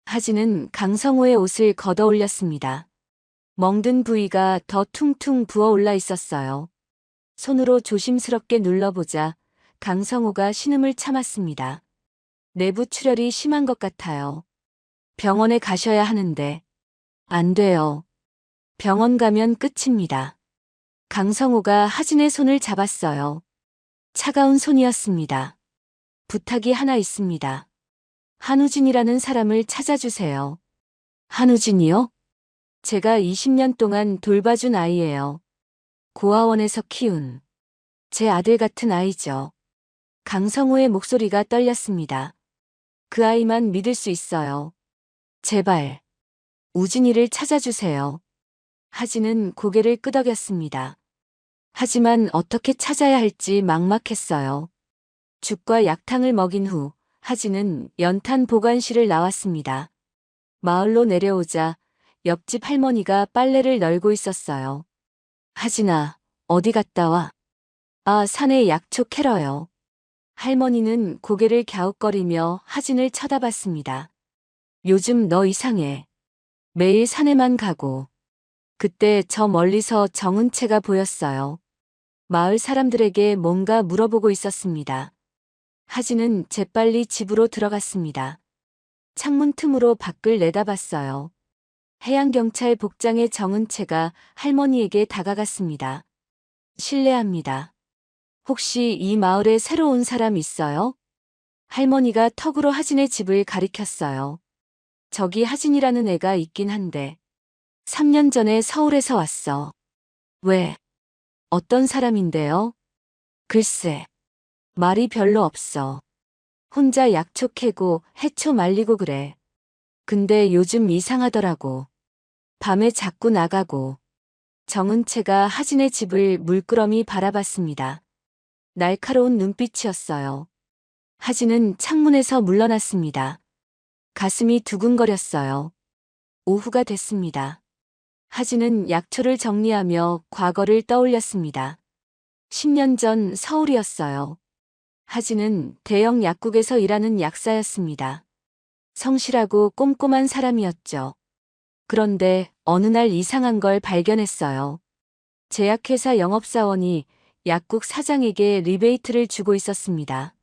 [SPEAKER 2] 하진은 강성호의 옷을 걷어 올렸습니다. 멍든 부위가 더 퉁퉁 부어올라 있었어요. 손으로 조심스럽게 눌러보자 강성호가 신음을 참았습니다. 내부 출혈이 심한 것 같아요. 병원에 가셔야 하는데. 안 돼요. 병원 가면 끝입니다. 강성호가 하진의 손을 잡았어요. 차가운 손이었습니다. 부탁이 하나 있습니다. 한우진이라는 사람을 찾아주세요. 한우진이요? 제가 20년 동안 돌봐준 아이예요. 고아원에서 키운 제 아들 같은 아이죠. 강성호의 목소리가 떨렸습니다. 그 아이만 믿을 수 있어요. 제발, 우진이를 찾아주세요. 하진은 고개를 끄덕였습니다. 하지만 어떻게 찾아야 할지 막막했어요. 죽과 약탕을 먹인 후 하진은 연탄 보관실을 나왔습니다. 마을로 내려오자 옆집 할머니가 빨래를 널고 있었어요. 하진아, 어디 갔다 와? 아, 산에 약초 캐러요. 할머니는 고개를 갸웃거리며 하진을 쳐다봤습니다. 요즘 너 이상해. 매일 산에만 가고. 그때 저 멀리서 정은채가 보였어요. 마을 사람들에게 뭔가 물어보고 있었습니다. 하진은 재빨리 집으로 들어갔습니다. 창문 틈으로 밖을 내다봤어요. 해양경찰 복장의 정은채가 할머니에게 다가갔습니다. 실례합니다. 혹시 이 마을에 새로 온 사람 있어요? 할머니가 턱으로 하진의 집을 가리켰어요. 저기 하진이라는 애가 있긴 한데 3년 전에 서울에서 왔어. 왜? 어떤 사람인데요? 글쎄, 말이 별로 없어. 혼자 약초 캐고 해초 말리고 그래. 근데 요즘 이상하더라고. 밤에 자꾸 나가고. 정은채가 하진의 집을 물끄러미 바라봤습니다. 날카로운 눈빛이었어요. 하진은 창문에서 물러났습니다. 가슴이 두근거렸어요. 오후가 됐습니다. 하진은 약초를 정리하며 과거를 떠올렸습니다. 10년 전 서울이었어요. 하진은 대형 약국에서 일하는 약사였습니다. 성실하고 꼼꼼한 사람이었죠. 그런데 어느 날 이상한 걸 발견했어요. 제약회사 영업사원이 약국 사장에게 리베이트를 주고 있었습니다.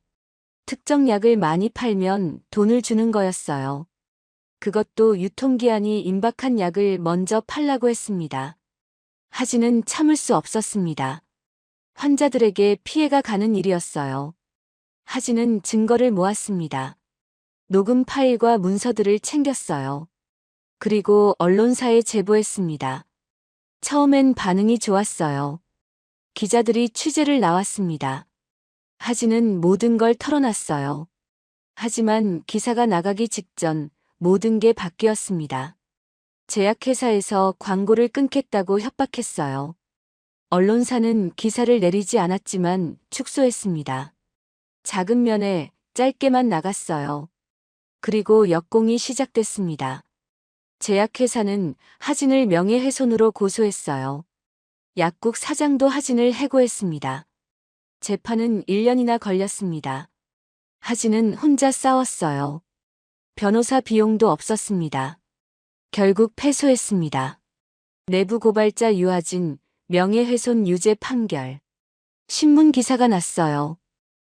[SPEAKER 2] 특정 약을 많이 팔면 돈을 주는 거였어요. 그것도 유통기한이 임박한 약을 먼저 팔라고 했습니다. 하진은 참을 수 없었습니다. 환자들에게 피해가 가는 일이었어요. 하진은 증거를 모았습니다. 녹음 파일과 문서들을 챙겼어요. 그리고 언론사에 제보했습니다. 처음엔 반응이 좋았어요. 기자들이 취재를 나왔습니다. 하진은 모든 걸 털어놨어요. 하지만 기사가 나가기 직전 모든 게 바뀌었습니다. 제약회사에서 광고를 끊겠다고 협박했어요. 언론사는 기사를 내리지 않았지만 축소했습니다. 작은 면에 짧게만 나갔어요. 그리고 역공이 시작됐습니다. 제약회사는 하진을 명예훼손으로 고소했어요. 약국 사장도 하진을 해고했습니다. 재판은 1년이나 걸렸습니다. 하진은 혼자 싸웠어요. 변호사 비용도 없었습니다. 결국 패소했습니다. 내부 고발자 유하진, 명예훼손 유죄 판결. 신문 기사가 났어요.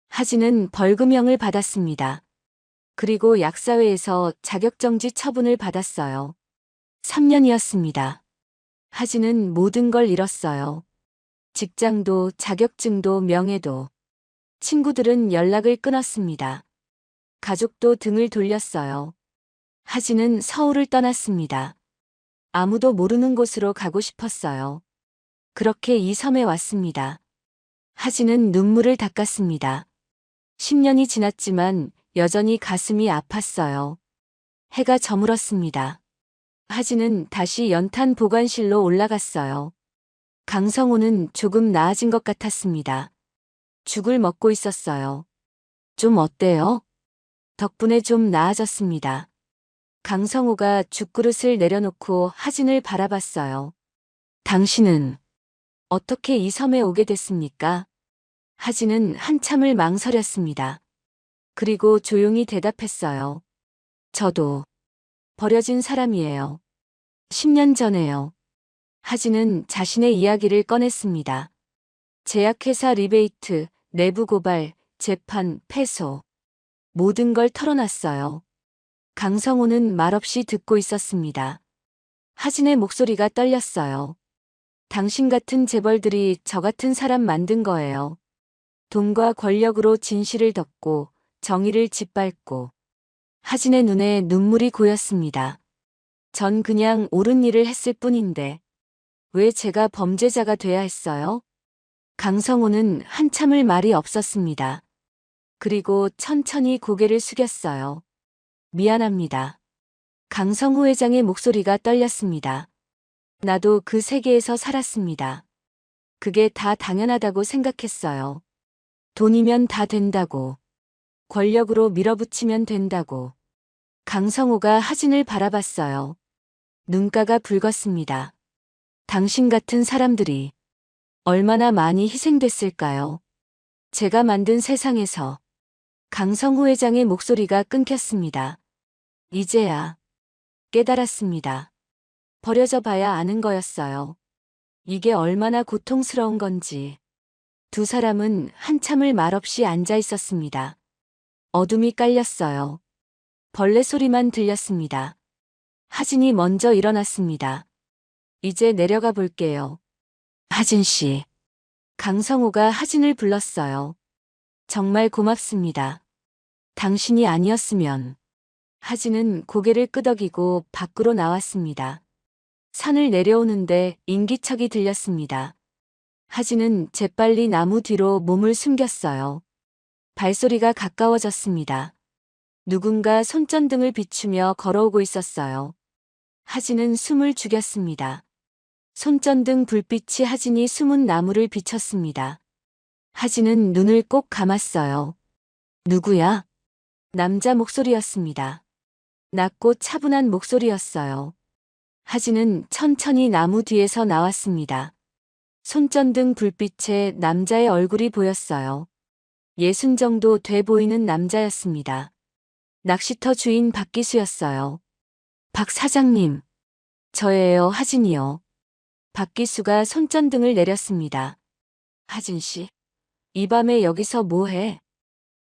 [SPEAKER 2] 하진은 벌금형을 받았습니다. 그리고 약사회에서 자격정지 처분을 받았어요. 3년이었습니다. 하진은 모든 걸 잃었어요. 직장도, 자격증도, 명예도. 친구들은 연락을 끊었습니다. 가족도 등을 돌렸어요. 하진은 서울을 떠났습니다. 아무도 모르는 곳으로 가고 싶었어요. 그렇게 이 섬에 왔습니다. 하진은 눈물을 닦았습니다. 10년이 지났지만 여전히 가슴이 아팠어요. 해가 저물었습니다. 하진은 다시 연탄 보관실로 올라갔어요. 강성호는 조금 나아진 것 같았습니다. 죽을 먹고 있었어요. 좀 어때요? 덕분에 좀 나아졌습니다. 강성호가 죽그릇을 내려놓고 하진을 바라봤어요. 당신은 어떻게 이 섬에 오게 됐습니까? 하진은 한참을 망설였습니다. 그리고 조용히 대답했어요. 저도 버려진 사람이에요. 10년 전에요. 하진은 자신의 이야기를 꺼냈습니다. 제약회사 리베이트, 내부 고발, 재판, 패소. 모든 걸 털어놨어요. 강성호는 말없이 듣고 있었습니다. 하진의 목소리가 떨렸어요. 당신 같은 재벌들이 저 같은 사람 만든 거예요. 돈과 권력으로 진실을 덮고 정의를 짓밟고. 하진의 눈에 눈물이 고였습니다. 전 그냥 옳은 일을 했을 뿐인데 왜 제가 범죄자가 돼야 했어요? 강성호는 한참을 말이 없었습니다. 그리고 천천히 고개를 숙였어요. 미안합니다. 강성호 회장의 목소리가 떨렸습니다. 나도 그 세계에서 살았습니다. 그게 다 당연하다고 생각했어요. 돈이면 다 된다고. 권력으로 밀어붙이면 된다고. 강성호가 하진을 바라봤어요. 눈가가 붉었습니다. 당신 같은 사람들이 얼마나 많이 희생됐을까요? 제가 만든 세상에서. 강성호 회장의 목소리가 끊겼습니다. 이제야 깨달았습니다. 버려져 봐야 아는 거였어요. 이게 얼마나 고통스러운 건지. 두 사람은 한참을 말없이 앉아 있었습니다. 어둠이 깔렸어요. 벌레 소리만 들렸습니다. 하진이 먼저 일어났습니다. 이제 내려가 볼게요. 하진 씨. 강성호가 하진을 불렀어요. 정말 고맙습니다. 당신이 아니었으면. 하진은 고개를 끄덕이고 밖으로 나왔습니다. 산을 내려오는데 인기척이 들렸습니다. 하진은 재빨리 나무 뒤로 몸을 숨겼어요. 발소리가 가까워졌습니다. 누군가 손전등을 비추며 걸어오고 있었어요. 하진은 숨을 죽였습니다. 손전등 불빛이 하진이 숨은 나무를 비쳤습니다. 하진은 눈을 꼭 감았어요. 누구야? 남자 목소리였습니다. 낮고 차분한 목소리였어요. 하진은 천천히 나무 뒤에서 나왔습니다. 손전등 불빛에 남자의 얼굴이 보였어요. 60 정도 돼 보이는 남자였습니다. 낚시터 주인 박기수였어요. 박 사장님. 저예요, 하진이요. 박기수가 손전등을 내렸습니다. 하진 씨. 이 밤에 여기서 뭐해?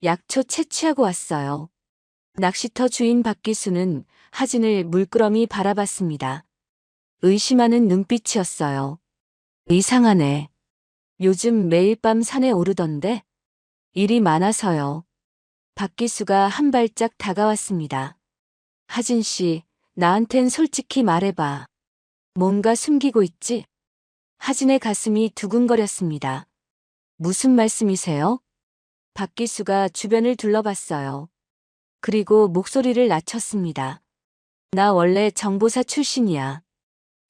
[SPEAKER 2] 약초 채취하고 왔어요. 낚시터 주인 박기수는 하진을 물끄러미 바라봤습니다. 의심하는 눈빛이었어요. 이상하네. 요즘 매일 밤 산에 오르던데? 일이 많아서요. 박기수가 한 발짝 다가왔습니다. 하진 씨, 나한텐 솔직히 말해봐. 뭔가 숨기고 있지? 하진의 가슴이 두근거렸습니다. 무슨 말씀이세요? 박기수가 주변을 둘러봤어요. 그리고 목소리를 낮췄습니다. 나 원래 정보사 출신이야.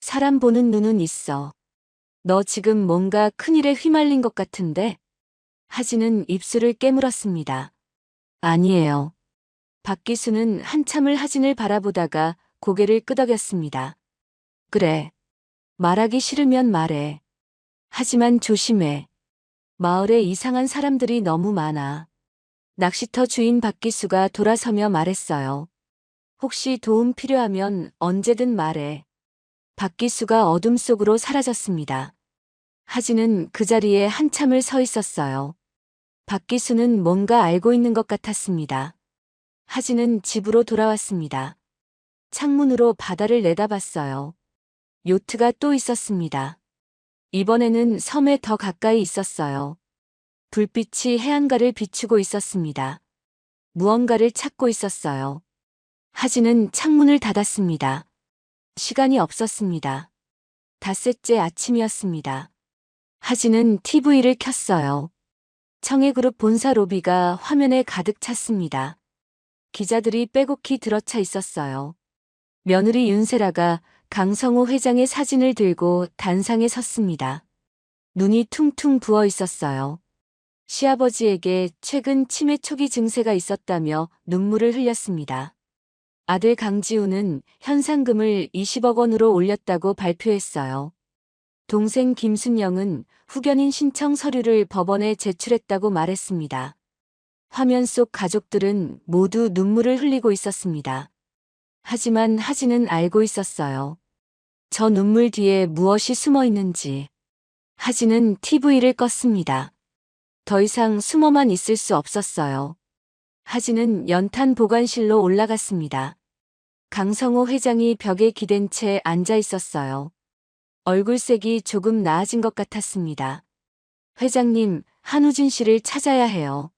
[SPEAKER 2] 사람 보는 눈은 있어. 너 지금 뭔가 큰일에 휘말린 것 같은데? 하진은 입술을 깨물었습니다. 아니에요. 박기수는 한참을 하진을 바라보다가 고개를 끄덕였습니다. 그래. 말하기 싫으면 말해. 하지만 조심해. 마을에 이상한 사람들이 너무 많아. 낚시터 주인 박기수가 돌아서며 말했어요. 혹시 도움 필요하면 언제든 말해. 박기수가 어둠 속으로 사라졌습니다. 하진은 그 자리에 한참을 서 있었어요. 박기수는 뭔가 알고 있는 것 같았습니다. 하진은 집으로 돌아왔습니다. 창문으로 바다를 내다봤어요. 요트가 또 있었습니다. 이번에는 섬에 더 가까이 있었어요. 불빛이 해안가를 비추고 있었습니다. 무언가를 찾고 있었어요. 하진은 창문을 닫았습니다. 시간이 없었습니다. 닷새째 아침이었습니다. 하진은 TV를 켰어요. 청해그룹 본사 로비가 화면에 가득 찼습니다. 기자들이 빼곡히 들어차 있었어요. 며느리 윤세라가 강성호 회장의 사진을 들고 단상에 섰습니다. 눈이 퉁퉁 부어 있었어요. 시아버지에게 최근 치매 초기 증세가 있었다며 눈물을 흘렸습니다. 아들 강지우는 현상금을 20억 원으로 올렸다고 발표했어요. 동생 김순영은 후견인 신청 서류를 법원에 제출했다고 말했습니다. 화면 속 가족들은 모두 눈물을 흘리고 있었습니다. 하지만 하진은 알고 있었어요. 저 눈물 뒤에 무엇이 숨어 있는지. 하진은 TV를 껐습니다. 더 이상 숨어만 있을 수 없었어요. 하진은 연탄 보관실로 올라갔습니다. 강성호 회장이 벽에 기댄 채 앉아 있었어요. 얼굴색이 조금 나아진 것 같았습니다. 회장님, 한우진 씨를 찾아야 해요.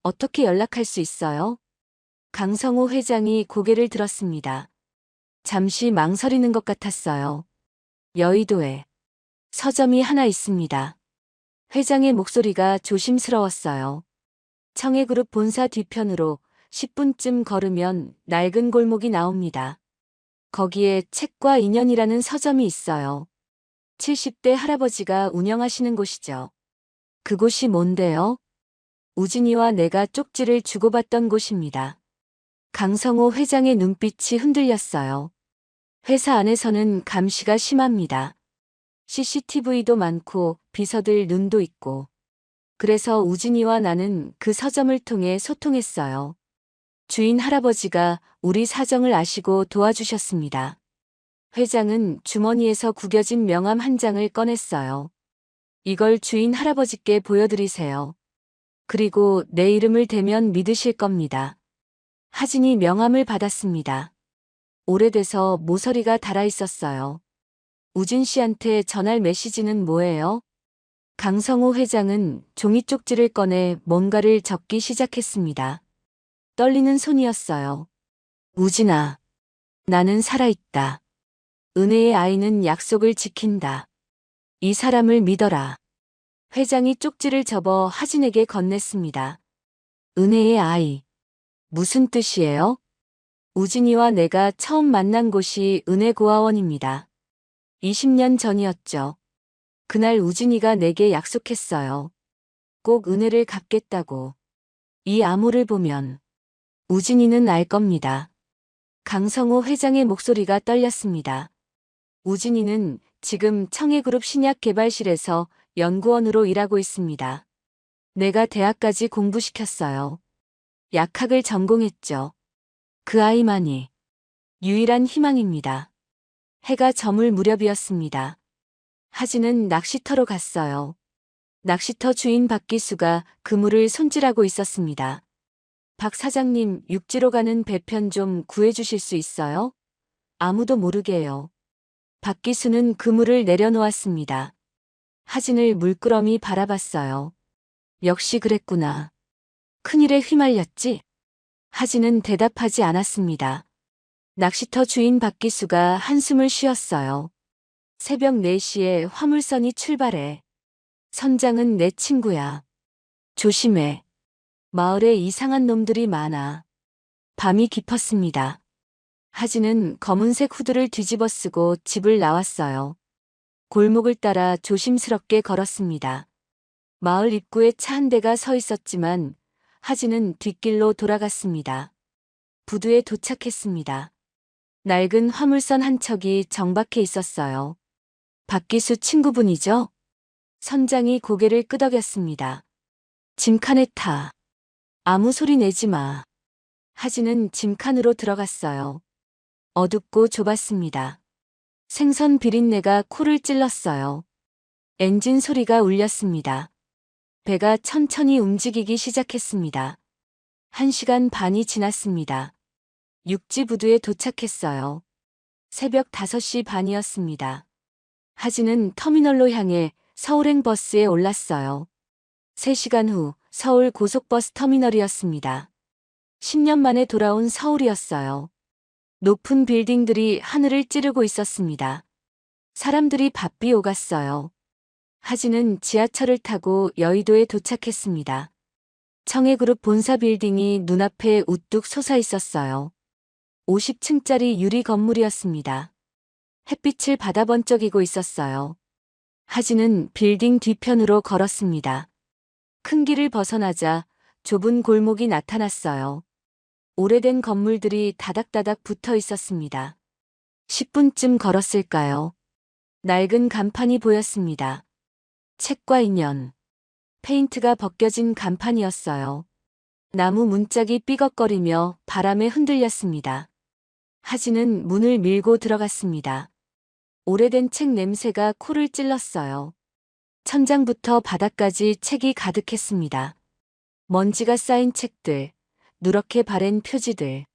[SPEAKER 2] 어떻게 연락할 수 있어요? 강성호 회장이 고개를 들었습니다. 잠시 망설이는 것 같았어요. 여의도에 서점이 하나 있습니다. 회장의 목소리가 조심스러웠어요. 청해그룹 본사 뒤편으로 10분쯤 걸으면 낡은 골목이 나옵니다. 거기에 책과 인연이라는 서점이 있어요. 70대 할아버지가 운영하시는 곳이죠. 그곳이 뭔데요? 우진이와 내가 쪽지를 주고받던 곳입니다. 강성호 회장의 눈빛이 흔들렸어요. 회사 안에서는 감시가 심합니다. CCTV도 많고 비서들 눈도 있고. 그래서 우진이와 나는 그 서점을 통해 소통했어요. 주인 할아버지가 우리 사정을 아시고 도와주셨습니다. 회장은 주머니에서 구겨진 명함 한 장을 꺼냈어요. 이걸 주인 할아버지께 보여드리세요. 그리고 내 이름을 대면 믿으실 겁니다. 하진이 명함을 받았습니다. 오래돼서 모서리가 달아 있었어요. 우진 씨한테 전할 메시지는 뭐예요? 강성호 회장은 종이 쪽지를 꺼내 뭔가를 적기 시작했습니다. 떨리는 손이었어요. 우진아, 나는 살아있다. 은혜의 아이는 약속을 지킨다. 이 사람을 믿어라. 회장이 쪽지를 접어 하진에게 건넸습니다. 은혜의 아이. 무슨 뜻이에요? 우진이와 내가 처음 만난 곳이 은혜고아원입니다. 20년 전이었죠. 그날 우진이가 내게 약속했어요. 꼭 은혜를 갚겠다고. 이 암호를 보면 우진이는 알 겁니다. 강성호 회장의 목소리가 떨렸습니다. 우진이는 지금 청해그룹 신약개발실에서 연구원으로 일하고 있습니다. 내가 대학까지 공부시켰어요. 약학을 전공했죠. 그 아이만이 유일한 희망입니다. 해가 저물 무렵이었습니다. 하진은 낚시터로 갔어요. 낚시터 주인 박기수가 그물을 손질하고 있었습니다. 박 사장님, 육지로 가는 배편 좀 구해주실 수 있어요? 아무도 모르게요. 박기수는 그물을 내려놓았습니다. 하진을 물끄러미 바라봤어요. 역시 그랬구나. 큰일에 휘말렸지? 하진은 대답하지 않았습니다. 낚시터 주인 박기수가 한숨을 쉬었어요. 새벽 4시에 화물선이 출발해. 선장은 내 친구야. 조심해. 마을에 이상한 놈들이 많아. 밤이 깊었습니다. 하진은 검은색 후드를 뒤집어 쓰고 집을 나왔어요. 골목을 따라 조심스럽게 걸었습니다. 마을 입구에 차 한 대가 서 있었지만 하진은 뒷길로 돌아갔습니다. 부두에 도착했습니다. 낡은 화물선 한 척이 정박해 있었어요. 박기수 친구분이죠? 선장이 고개를 끄덕였습니다. 짐칸에 타. 아무 소리 내지 마. 하진은 짐칸으로 들어갔어요. 어둡고 좁았습니다. 생선 비린내가 코를 찔렀어요. 엔진 소리가 울렸습니다. 배가 천천히 움직이기 시작했습니다. 1시간 반이 지났습니다. 육지 부두에 도착했어요. 새벽 5시 반이었습니다. 하진은 터미널로 향해 서울행 버스에 올랐어요. 3시간 후 서울 고속버스 터미널이었습니다. 10년 만에 돌아온 서울이었어요. 높은 빌딩들이 하늘을 찌르고 있었습니다. 사람들이 바삐 오갔어요. 하진은 지하철을 타고 여의도에 도착했습니다. 청해그룹 본사 빌딩이 눈앞에 우뚝 솟아 있었어요. 50층짜리 유리 건물이었습니다. 햇빛을 받아 번쩍이고 있었어요. 하진은 빌딩 뒤편으로 걸었습니다. 큰 길을 벗어나자 좁은 골목이 나타났어요. 오래된 건물들이 다닥다닥 붙어 있었습니다. 10분쯤 걸었을까요? 낡은 간판이 보였습니다. 책과 인연. 페인트가 벗겨진 간판이었어요. 나무 문짝이 삐걱거리며 바람에 흔들렸습니다. 하진은 문을 밀고 들어갔습니다. 오래된 책 냄새가 코를 찔렀어요. 천장부터 바닥까지 책이 가득했습니다. 먼지가 쌓인 책들, 누렇게 바랜 표지들.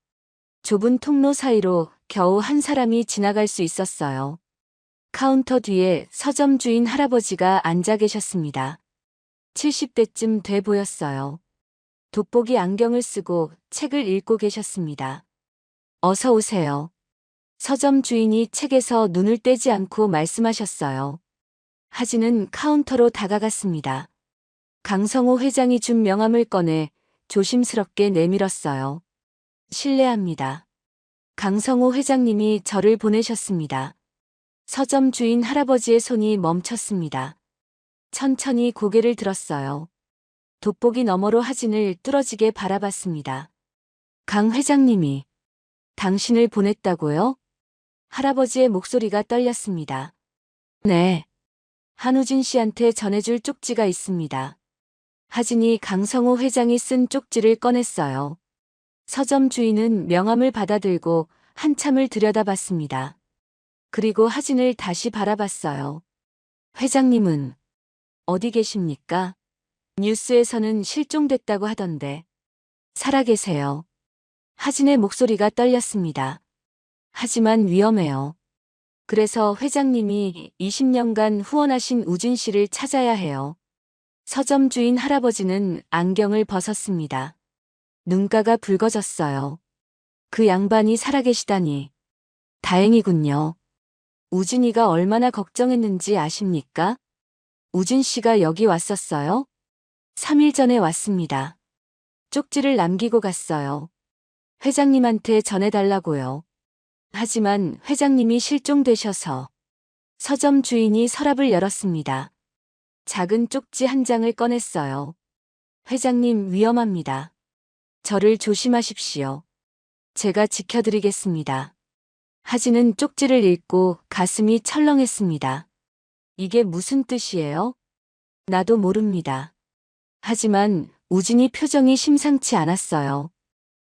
[SPEAKER 2] 좁은 통로 사이로 겨우 한 사람이 지나갈 수 있었어요. 카운터 뒤에 서점 주인 할아버지가 앉아 계셨습니다. 70대쯤 돼 보였어요. 돋보기 안경을 쓰고 책을 읽고 계셨습니다. 어서 오세요. 서점 주인이 책에서 눈을 떼지 않고 말씀하셨어요. 하진은 카운터로 다가갔습니다. 강성호 회장이 준 명함을 꺼내 조심스럽게 내밀었어요. 실례합니다. 강성호 회장님이 저를 보내셨습니다. 서점 주인 할아버지의 손이 멈췄습니다. 천천히 고개를 들었어요. 돋보기 너머로 하진을 뚫어지게 바라봤습니다. 강 회장님이 당신을 보냈다고요? 할아버지의 목소리가 떨렸습니다. 네. 한우진 씨한테 전해줄 쪽지가 있습니다. 하진이 강성호 회장이 쓴 쪽지를 꺼냈어요. 서점 주인은 명함을 받아들고 한참을 들여다봤습니다. 그리고 하진을 다시 바라봤어요. 회장님은 어디 계십니까? 뉴스에서는 실종됐다고 하던데. 살아계세요. 하진의 목소리가 떨렸습니다. 하지만 위험해요. 그래서 회장님이 20년간 후원하신 우진 씨를 찾아야 해요. 서점 주인 할아버지는 안경을 벗었습니다. 눈가가 붉어졌어요. 그 양반이 살아계시다니. 다행이군요. 우진이가 얼마나 걱정했는지 아십니까? 우진 씨가 여기 왔었어요? 3일 전에 왔습니다. 쪽지를 남기고 갔어요. 회장님한테 전해달라고요. 하지만 회장님이 실종되셔서. 서점 주인이 서랍을 열었습니다. 작은 쪽지 한 장을 꺼냈어요. 회장님 위험합니다. 저를 조심하십시오. 제가 지켜드리겠습니다. 하진은 쪽지를 읽고 가슴이 철렁했습니다. 이게 무슨 뜻이에요? 나도 모릅니다. 하지만 우진이 표정이 심상치 않았어요.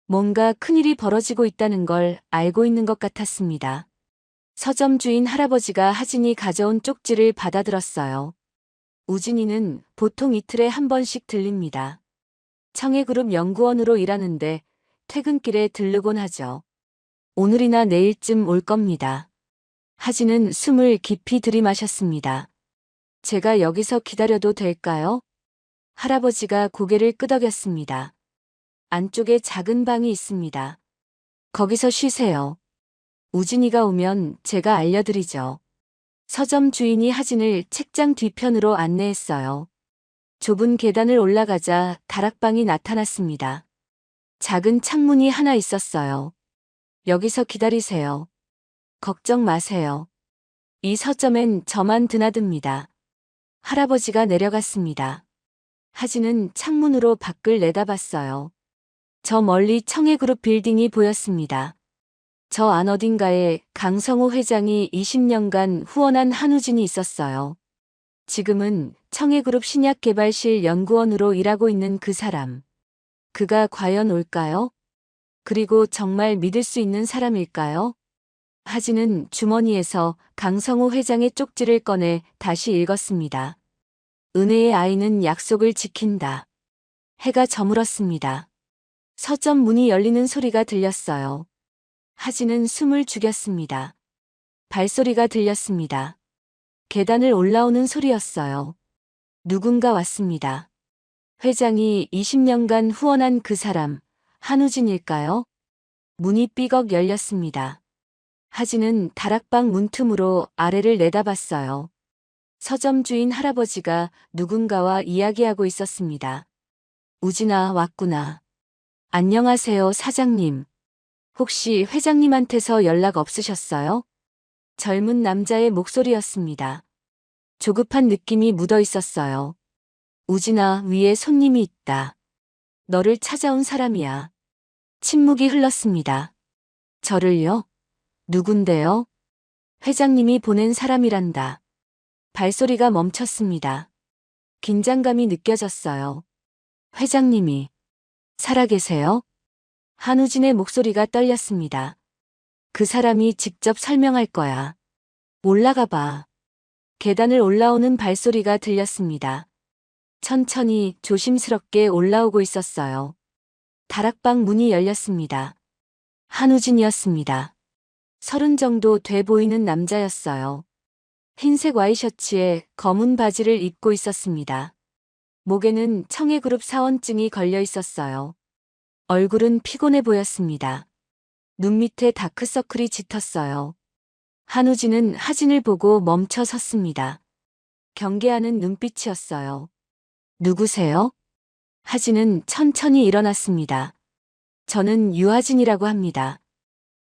[SPEAKER 2] 뭔가 큰일이 벌어지고 있다는 걸 알고 있는 것 같았습니다. 서점 주인 할아버지가 하진이 가져온 쪽지를 받아들었어요. 우진이는 보통 이틀에 한 번씩 들립니다. 청해그룹 연구원으로 일하는데 퇴근길에 들르곤 하죠. 오늘이나 내일쯤 올 겁니다. 하진은 숨을 깊이 들이마셨습니다. 제가 여기서 기다려도 될까요? 할아버지가 고개를 끄덕였습니다. 안쪽에 작은 방이 있습니다. 거기서 쉬세요. 우진이가 오면 제가 알려드리죠. 서점 주인이 하진을 책장 뒤편으로 안내했어요. 좁은 계단을 올라가자 다락방이 나타났습니다. 작은 창문이 하나 있었어요. 여기서 기다리세요. 걱정 마세요. 이 서점엔 저만 드나듭니다. 할아버지가 내려갔습니다. 하진은 창문으로 밖을 내다봤어요. 저 멀리 청해그룹 빌딩이 보였습니다. 저 안 어딘가에 강성호 회장이 20년간 후원한 한우진이 있었어요. 지금은 청해그룹 신약개발실 연구원으로 일하고 있는 그 사람. 그가 과연 올까요? 그리고 정말 믿을 수 있는 사람일까요? 하진은 주머니에서 강성호 회장의 쪽지를 꺼내 다시 읽었습니다. 은혜의 아이는 약속을 지킨다. 해가 저물었습니다. 서점 문이 열리는 소리가 들렸어요. 하진은 숨을 죽였습니다. 발소리가 들렸습니다. 계단을 올라오는 소리였어요. 누군가 왔습니다. 회장이 20년간 후원한 그 사람, 한우진일까요? 문이 삐걱 열렸습니다. 하진은 다락방 문틈으로 아래를 내다봤어요. 서점 주인 할아버지가 누군가와 이야기하고 있었습니다. 우진아, 왔구나. 안녕하세요, 사장님. 혹시 회장님한테서 연락 없으셨어요? 젊은 남자의 목소리였습니다. 조급한 느낌이 묻어 있었어요. 우진아, 위에 손님이 있다. 너를 찾아온 사람이야. 침묵이 흘렀습니다. 저를요? 누군데요? 회장님이 보낸 사람이란다. 발소리가 멈췄습니다. 긴장감이 느껴졌어요. 회장님이 살아계세요? 한우진의 목소리가 떨렸습니다. 그 사람이 직접 설명할 거야. 올라가 봐. 계단을 올라오는 발소리가 들렸습니다. 천천히 조심스럽게 올라오고 있었어요. 다락방 문이 열렸습니다. 한우진이었습니다. 30 정도 돼 보이는 남자였어요. 흰색 와이셔츠에 검은 바지를 입고 있었습니다. 목에는 청해그룹 사원증이 걸려 있었어요. 얼굴은 피곤해 보였습니다. 눈 밑에 다크서클이 짙었어요. 한우진은 하진을 보고 멈춰 섰습니다. 경계하는 눈빛이었어요. 누구세요? 하진은 천천히 일어났습니다. 저는 유하진이라고 합니다.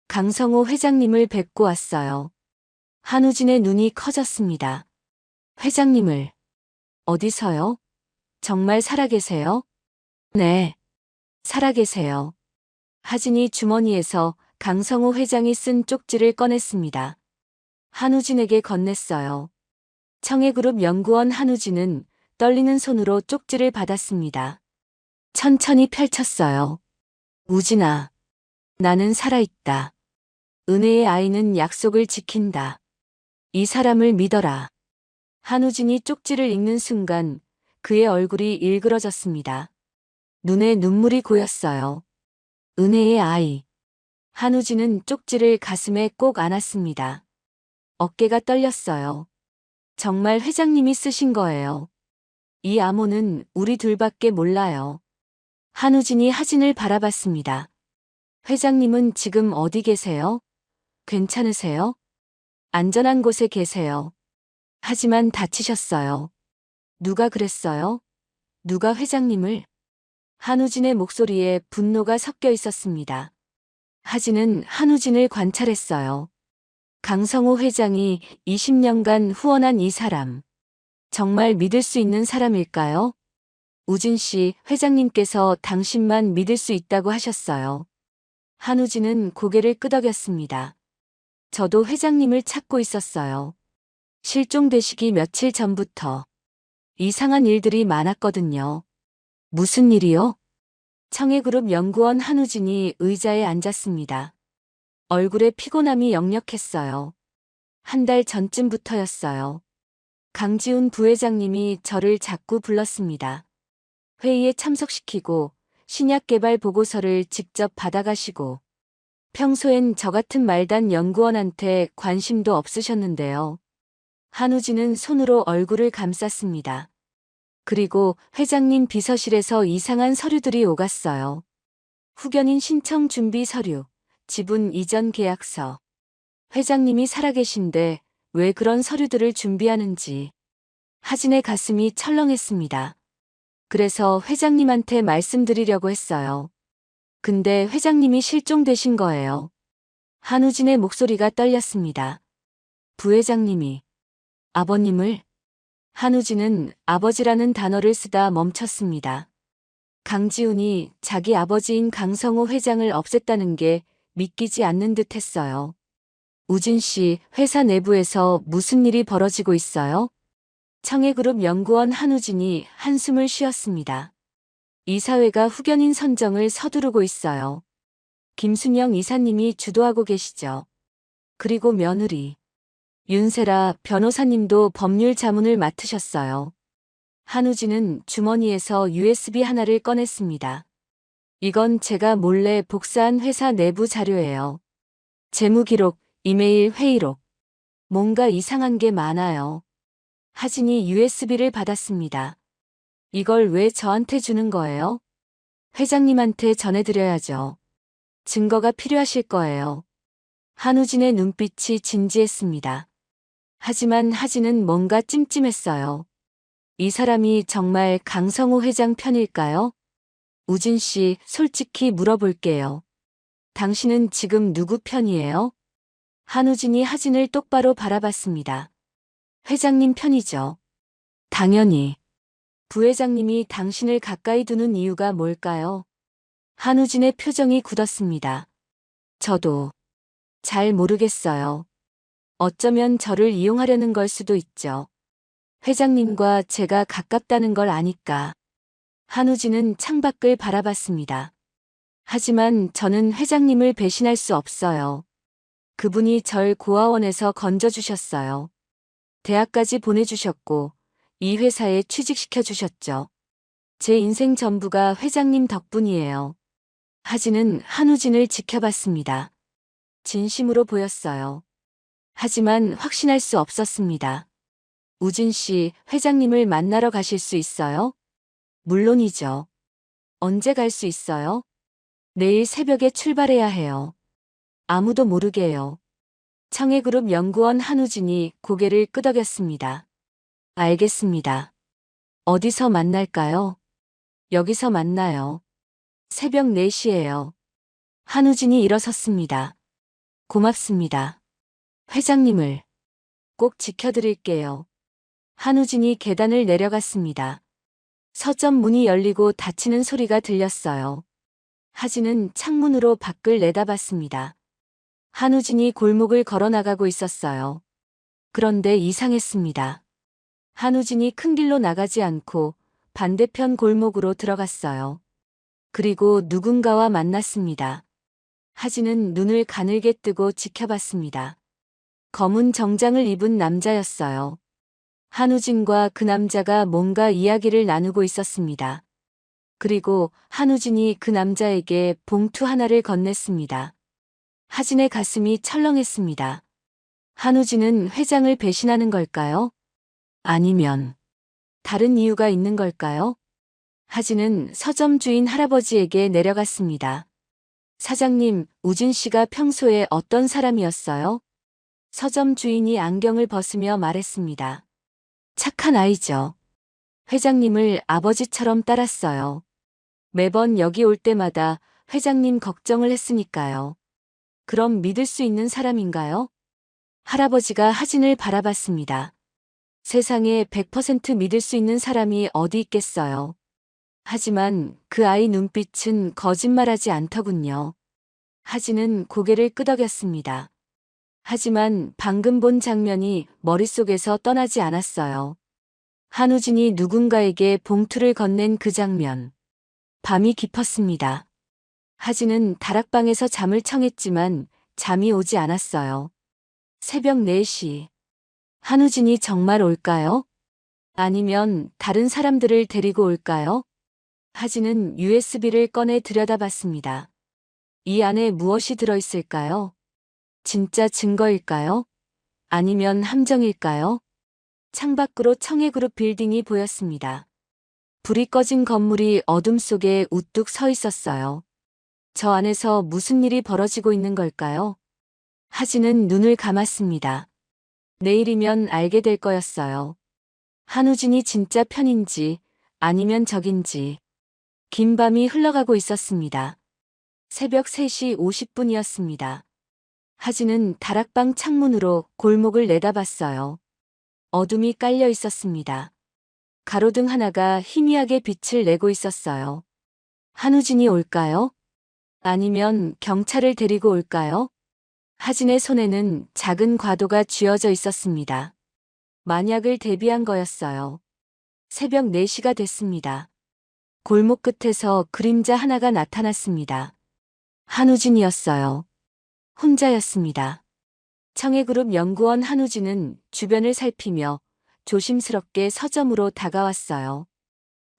[SPEAKER 2] 강성호 회장님을 뵙고 왔어요. 한우진의 눈이 커졌습니다. 회장님을. 어디서요? 정말 살아계세요? 네. 살아계세요. 하진이 주머니에서 강성호 회장이 쓴 쪽지를 꺼냈습니다. 한우진에게 건넸어요. 청해그룹 연구원 한우진은 떨리는 손으로 쪽지를 받았습니다. 천천히 펼쳤어요. 우진아, 나는 살아있다. 은혜의 아이는 약속을 지킨다. 이 사람을 믿어라. 한우진이 쪽지를 읽는 순간 그의 얼굴이 일그러졌습니다. 눈에 눈물이 고였어요. 은혜의 아이. 한우진은 쪽지를 가슴에 꼭 안았습니다. 어깨가 떨렸어요. 정말 회장님이 쓰신 거예요. 이 암호는 우리 둘밖에 몰라요. 한우진이 하진을 바라봤습니다. 회장님은 지금 어디 계세요? 괜찮으세요? 안전한 곳에 계세요. 하지만 다치셨어요. 누가 그랬어요? 누가 회장님을? 한우진의 목소리에 분노가 섞여 있었습니다. 하진은 한우진을 관찰했어요. 강성호 회장이 20년간 후원한 이 사람. 정말 믿을 수 있는 사람일까요? 우진 씨, 회장님께서 당신만 믿을 수 있다고 하셨어요. 한우진은 고개를 끄덕였습니다. 저도 회장님을 찾고 있었어요. 실종되시기 며칠 전부터. 이상한 일들이 많았거든요. 무슨 일이요? 청해그룹 연구원 한우진이 의자에 앉았습니다. 얼굴에 피곤함이 역력했어요. 한 달 전쯤부터였어요. 강지훈 부회장님이 저를 자꾸 불렀습니다. 회의에 참석시키고 신약개발 보고서를 직접 받아가시고 평소엔 저 같은 말단 연구원한테 관심도 없으셨는데요. 한우진은 손으로 얼굴을 감쌌습니다. 그리고 회장님 비서실에서 이상한 서류들이 오갔어요. 후견인 신청 준비 서류, 지분 이전 계약서. 회장님이 살아계신데 왜 그런 서류들을 준비하는지. 하진의 가슴이 철렁했습니다. 그래서 회장님한테 말씀드리려고 했어요. 근데 회장님이 실종되신 거예요. 한우진의 목소리가 떨렸습니다. 부회장님이 아버님을? 한우진은 아버지라는 단어를 쓰다 멈췄습니다. 강지훈이 자기 아버지인 강성호 회장을 없앴다는 게 믿기지 않는 듯 했어요. 우진 씨, 회사 내부에서 무슨 일이 벌어지고 있어요? 청해그룹 연구원 한우진이 한숨을 쉬었습니다. 이사회가 후견인 선정을 서두르고 있어요. 김순영 이사님이 주도하고 계시죠. 그리고 며느리 윤세라 변호사님도 법률 자문을 맡으셨어요. 한우진은 주머니에서 USB 하나를 꺼냈습니다. 이건 제가 몰래 복사한 회사 내부 자료예요. 재무기록, 이메일 회의록. 뭔가 이상한 게 많아요. 하진이 USB를 받았습니다. 이걸 왜 저한테 주는 거예요? 회장님한테 전해드려야죠. 증거가 필요하실 거예요. 한우진의 눈빛이 진지했습니다. 하지만 하진은 뭔가 찜찜했어요. 이 사람이 정말 강성호 회장 편일까요? 우진 씨, 솔직히 물어볼게요. 당신은 지금 누구 편이에요? 한우진이 하진을 똑바로 바라봤습니다. 회장님 편이죠. 당연히. 부회장님이 당신을 가까이 두는 이유가 뭘까요? 한우진의 표정이 굳었습니다. 저도 잘 모르겠어요. 어쩌면 저를 이용하려는 걸 수도 있죠. 회장님과 제가 가깝다는 걸 아니까. 한우진은 창밖을 바라봤습니다. 하지만 저는 회장님을 배신할 수 없어요. 그분이 절 고아원에서 건져주셨어요. 대학까지 보내주셨고 이 회사에 취직시켜주셨죠. 제 인생 전부가 회장님 덕분이에요. 하진은 한우진을 지켜봤습니다. 진심으로 보였어요. 하지만 확신할 수 없었습니다. 우진 씨, 회장님을 만나러 가실 수 있어요? 물론이죠. 언제 갈 수 있어요? 내일 새벽에 출발해야 해요. 아무도 모르게요. 청해그룹 연구원 한우진이 고개를 끄덕였습니다. 알겠습니다. 어디서 만날까요? 여기서 만나요. 새벽 4시예요. 한우진이 일어섰습니다. 고맙습니다. 회장님을 꼭 지켜드릴게요. 한우진이 계단을 내려갔습니다. 서점 문이 열리고 닫히는 소리가 들렸어요. 하진은 창문으로 밖을 내다봤습니다. 한우진이 골목을 걸어나가고 있었어요. 그런데 이상했습니다. 한우진이 큰 길로 나가지 않고 반대편 골목으로 들어갔어요. 그리고 누군가와 만났습니다. 하진은 눈을 가늘게 뜨고 지켜봤습니다. 검은 정장을 입은 남자였어요. 한우진과 그 남자가 뭔가 이야기를 나누고 있었습니다. 그리고 한우진이 그 남자에게 봉투 하나를 건넸습니다. 하진의 가슴이 철렁했습니다. 한우진은 회장을 배신하는 걸까요? 아니면 다른 이유가 있는 걸까요? 하진은 서점 주인 할아버지에게 내려갔습니다. 사장님, 우진 씨가 평소에 어떤 사람이었어요? 서점 주인이 안경을 벗으며 말했습니다. 착한 아이죠. 회장님을 아버지처럼 따랐어요. 매번 여기 올 때마다 회장님 걱정을 했으니까요. 그럼 믿을 수 있는 사람인가요? 할아버지가 하진을 바라봤습니다. 세상에 100% 믿을 수 있는 사람이 어디 있겠어요. 하지만 그 아이 눈빛은 거짓말하지 않더군요. 하진은 고개를 끄덕였습니다. 하지만 방금 본 장면이 머릿속에서 떠나지 않았어요. 한우진이 누군가에게 봉투를 건넨 그 장면. 밤이 깊었습니다. 하진은 다락방에서 잠을 청했지만 잠이 오지 않았어요. 새벽 4시. 한우진이 정말 올까요? 아니면 다른 사람들을 데리고 올까요? 하진은 USB를 꺼내 들여다봤습니다. 이 안에 무엇이 들어있을까요? 진짜 증거일까요? 아니면 함정일까요? 창밖으로 청해그룹 빌딩이 보였습니다. 불이 꺼진 건물이 어둠 속에 우뚝 서 있었어요. 저 안에서 무슨 일이 벌어지고 있는 걸까요? 하진은 눈을 감았습니다. 내일이면 알게 될 거였어요. 한우진이 진짜 편인지 아니면 적인지. 긴 밤이 흘러가고 있었습니다. 새벽 3시 50분이었습니다. 하진은 다락방 창문으로 골목을 내다봤어요. 어둠이 깔려 있었습니다. 가로등 하나가 희미하게 빛을 내고 있었어요. 한우진이 올까요? 아니면 경찰을 데리고 올까요? 하진의 손에는 작은 과도가 쥐어져 있었습니다. 만약을 대비한 거였어요. 새벽 4시가 됐습니다. 골목 끝에서 그림자 하나가 나타났습니다. 한우진이었어요. 혼자였습니다. 청해그룹 연구원 한우진은 주변을 살피며 조심스럽게 서점으로 다가왔어요.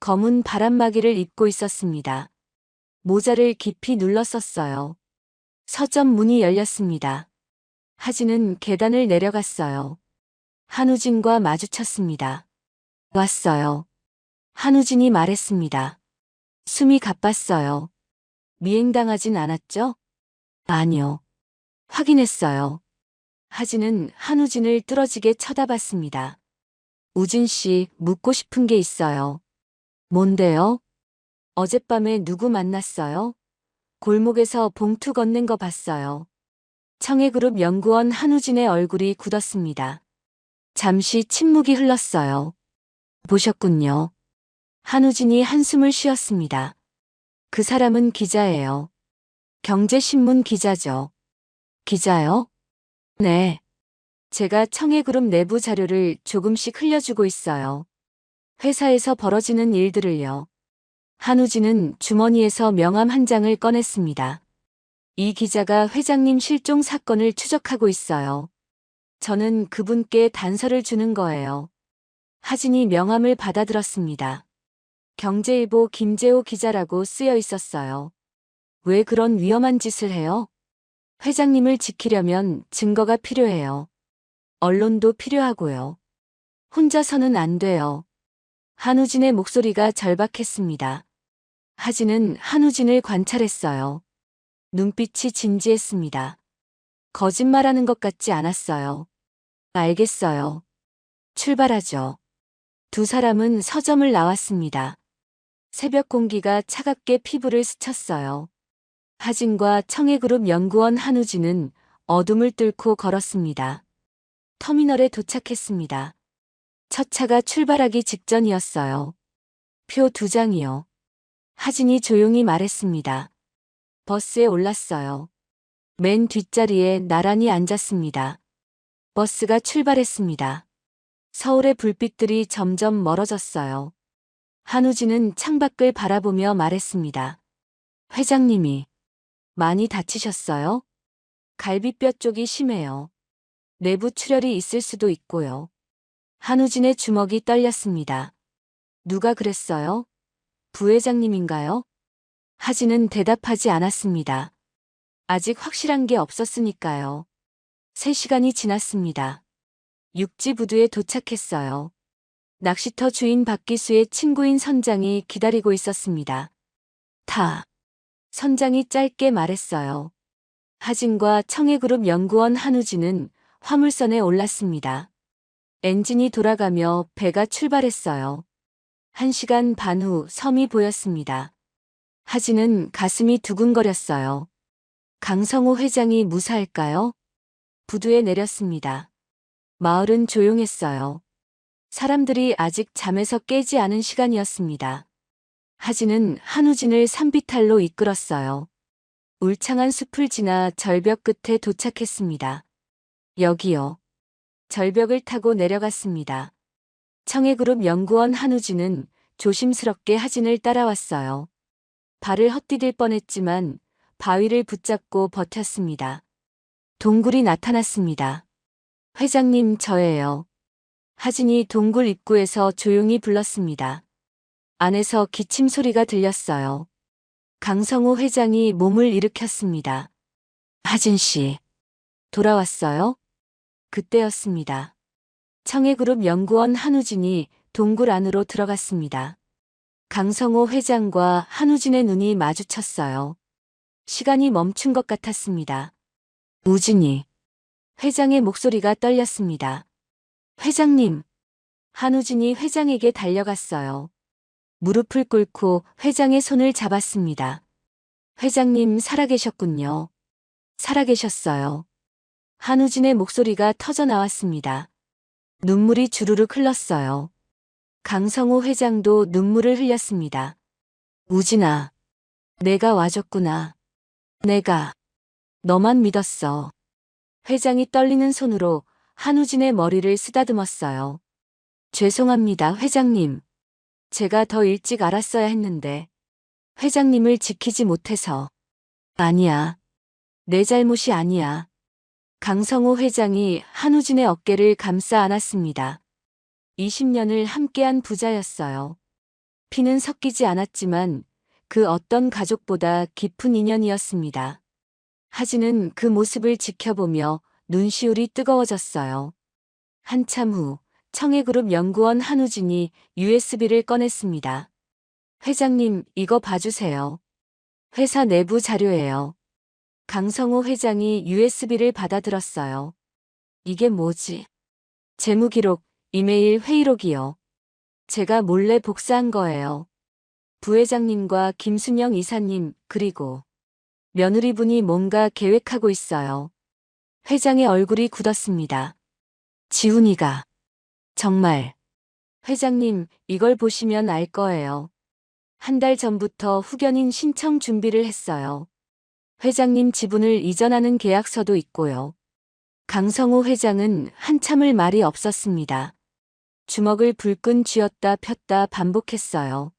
[SPEAKER 2] 검은 바람막이를 입고 있었습니다. 모자를 깊이 눌렀었어요. 서점 문이 열렸습니다. 하진은 계단을 내려갔어요. 한우진과 마주쳤습니다. 왔어요. 한우진이 말했습니다. 숨이 가빴어요. 미행당하진 않았죠? 아니요. 확인했어요. 하진은 한우진을 뚫어지게 쳐다봤습니다. 우진 씨, 묻고 싶은 게 있어요. 뭔데요? 어젯밤에 누구 만났어요? 골목에서 봉투 건넨 거 봤어요. 청해그룹 연구원 한우진의 얼굴이 굳었습니다. 잠시 침묵이 흘렀어요. 보셨군요. 한우진이 한숨을 쉬었습니다. 그 사람은 기자예요. 경제신문 기자죠. 기자요? 네. 제가 청해그룹 내부 자료를 조금씩 흘려주고 있어요. 회사에서 벌어지는 일들을요. 한우진은 주머니에서 명함 한 장을 꺼냈습니다. 이 기자가 회장님 실종 사건을 추적하고 있어요. 저는 그분께 단서를 주는 거예요. 하진이 명함을 받아들었습니다. 경제일보 김재호 기자라고 쓰여 있었어요. 왜 그런 위험한 짓을 해요? 회장님을 지키려면 증거가 필요해요. 언론도 필요하고요. 혼자서는 안 돼요. 한우진의 목소리가 절박했습니다. 하진은 한우진을 관찰했어요. 눈빛이 진지했습니다. 거짓말하는 것 같지 않았어요. 알겠어요. 출발하죠. 두 사람은 서점을 나왔습니다. 새벽 공기가 차갑게 피부를 스쳤어요. 하진과 청해그룹 연구원 한우진은 어둠을 뚫고 걸었습니다. 터미널에 도착했습니다. 첫 차가 출발하기 직전이었어요. 표 2장이요. 하진이 조용히 말했습니다. 버스에 올랐어요. 맨 뒷자리에 나란히 앉았습니다. 버스가 출발했습니다. 서울의 불빛들이 점점 멀어졌어요. 한우진은 창밖을 바라보며 말했습니다. 회장님이 많이 다치셨어요? 갈비뼈 쪽이 심해요. 내부 출혈이 있을 수도 있고요. 한우진의 주먹이 떨렸습니다. 누가 그랬어요? 부회장님인가요? 하진은 대답하지 않았습니다. 아직 확실한 게 없었으니까요. 3시간이 지났습니다. 육지부두에 도착했어요. 낚시터 주인 박기수의 친구인 선장이 기다리고 있었습니다. 선장이 짧게 말했어요. 하진과 청해그룹 연구원 한우진은 화물선에 올랐습니다. 엔진이 돌아가며 배가 출발했어요. 1시간 반 후 섬이 보였습니다. 하진은 가슴이 두근거렸어요. 강성호 회장이 무사할까요? 부두에 내렸습니다. 마을은 조용했어요. 사람들이 아직 잠에서 깨지 않은 시간이었습니다. 하진은 한우진을 산비탈로 이끌었어요. 울창한 숲을 지나 절벽 끝에 도착했습니다. 여기요. 절벽을 타고 내려갔습니다. 청해그룹 연구원 한우진은 조심스럽게 하진을 따라왔어요. 발을 헛디딜 뻔했지만 바위를 붙잡고 버텼습니다. 동굴이 나타났습니다. 회장님, 저예요. 하진이 동굴 입구에서 조용히 불렀습니다. 안에서 기침 소리가 들렸어요. 강성호 회장이 몸을 일으켰습니다. 하진 씨, 돌아왔어요? 그때였습니다. 청해그룹 연구원 한우진이 동굴 안으로 들어갔습니다. 강성호 회장과 한우진의 눈이 마주쳤어요. 시간이 멈춘 것 같았습니다. 우진이. 회장의 목소리가 떨렸습니다. 회장님. 한우진이 회장에게 달려갔어요. 무릎을 꿇고 회장의 손을 잡았습니다. 회장님 살아계셨군요. 살아계셨어요. 한우진의 목소리가 터져 나왔습니다. 눈물이 주르륵 흘렀어요. 강성호 회장도 눈물을 흘렸습니다. 우진아, 내가 와줬구나. 내가 너만 믿었어. 회장이 떨리는 손으로 한우진의 머리를 쓰다듬었어요. 죄송합니다, 회장님. 제가 더 일찍 알았어야 했는데 회장님을 지키지 못해서. 아니야. 내 잘못이 아니야. 강성호 회장이 한우진의 어깨를 감싸 안았습니다. 20년을 함께한 부자였어요. 피는 섞이지 않았지만 그 어떤 가족보다 깊은 인연이었습니다. 하진은 그 모습을 지켜보며 눈시울이 뜨거워졌어요. 한참 후 청해그룹 연구원 한우진이 USB를 꺼냈습니다. 회장님, 이거 봐주세요. 회사 내부 자료예요. 강성호 회장이 USB를 받아들었어요. 이게 뭐지? 재무기록, 이메일 회의록이요. 제가 몰래 복사한 거예요. 부회장님과 김순영 이사님, 그리고 며느리분이 뭔가 계획하고 있어요. 회장의 얼굴이 굳었습니다. 지훈이가. 정말. 회장님, 이걸 보시면 알 거예요. 한 달 전부터 후견인 신청 준비를 했어요. 회장님 지분을 이전하는 계약서도 있고요. 강성호 회장은 한참을 말이 없었습니다. 주먹을 불끈 쥐었다 폈다 반복했어요.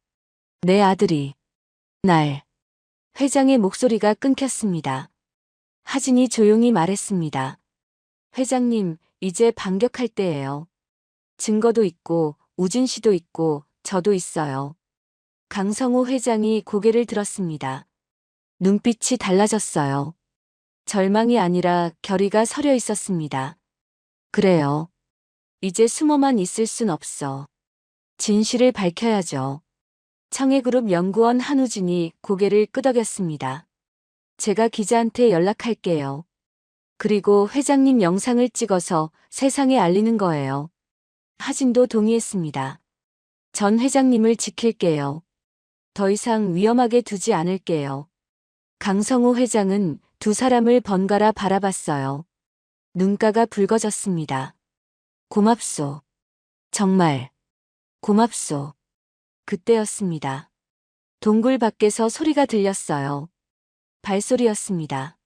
[SPEAKER 2] 내 아들이. 날. 회장의 목소리가 끊겼습니다. 하진이 조용히 말했습니다. 회장님, 이제 반격할 때예요. 증거도 있고, 우진 씨도 있고, 저도 있어요. 강성호 회장이 고개를 들었습니다. 눈빛이 달라졌어요. 절망이 아니라 결의가 서려 있었습니다. 그래요. 이제 숨어만 있을 순 없어. 진실을 밝혀야죠. 청해그룹 연구원 한우진이 고개를 끄덕였습니다. 제가 기자한테 연락할게요. 그리고 회장님 영상을 찍어서 세상에 알리는 거예요. 하진도 동의했습니다. 전 회장님을 지킬게요. 더 이상 위험하게 두지 않을게요. 강성호 회장은 두 사람을 번갈아 바라봤어요. 눈가가 붉어졌습니다. 고맙소. 정말. 고맙소. 그때였습니다. 동굴 밖에서 소리가 들렸어요. 발소리였습니다.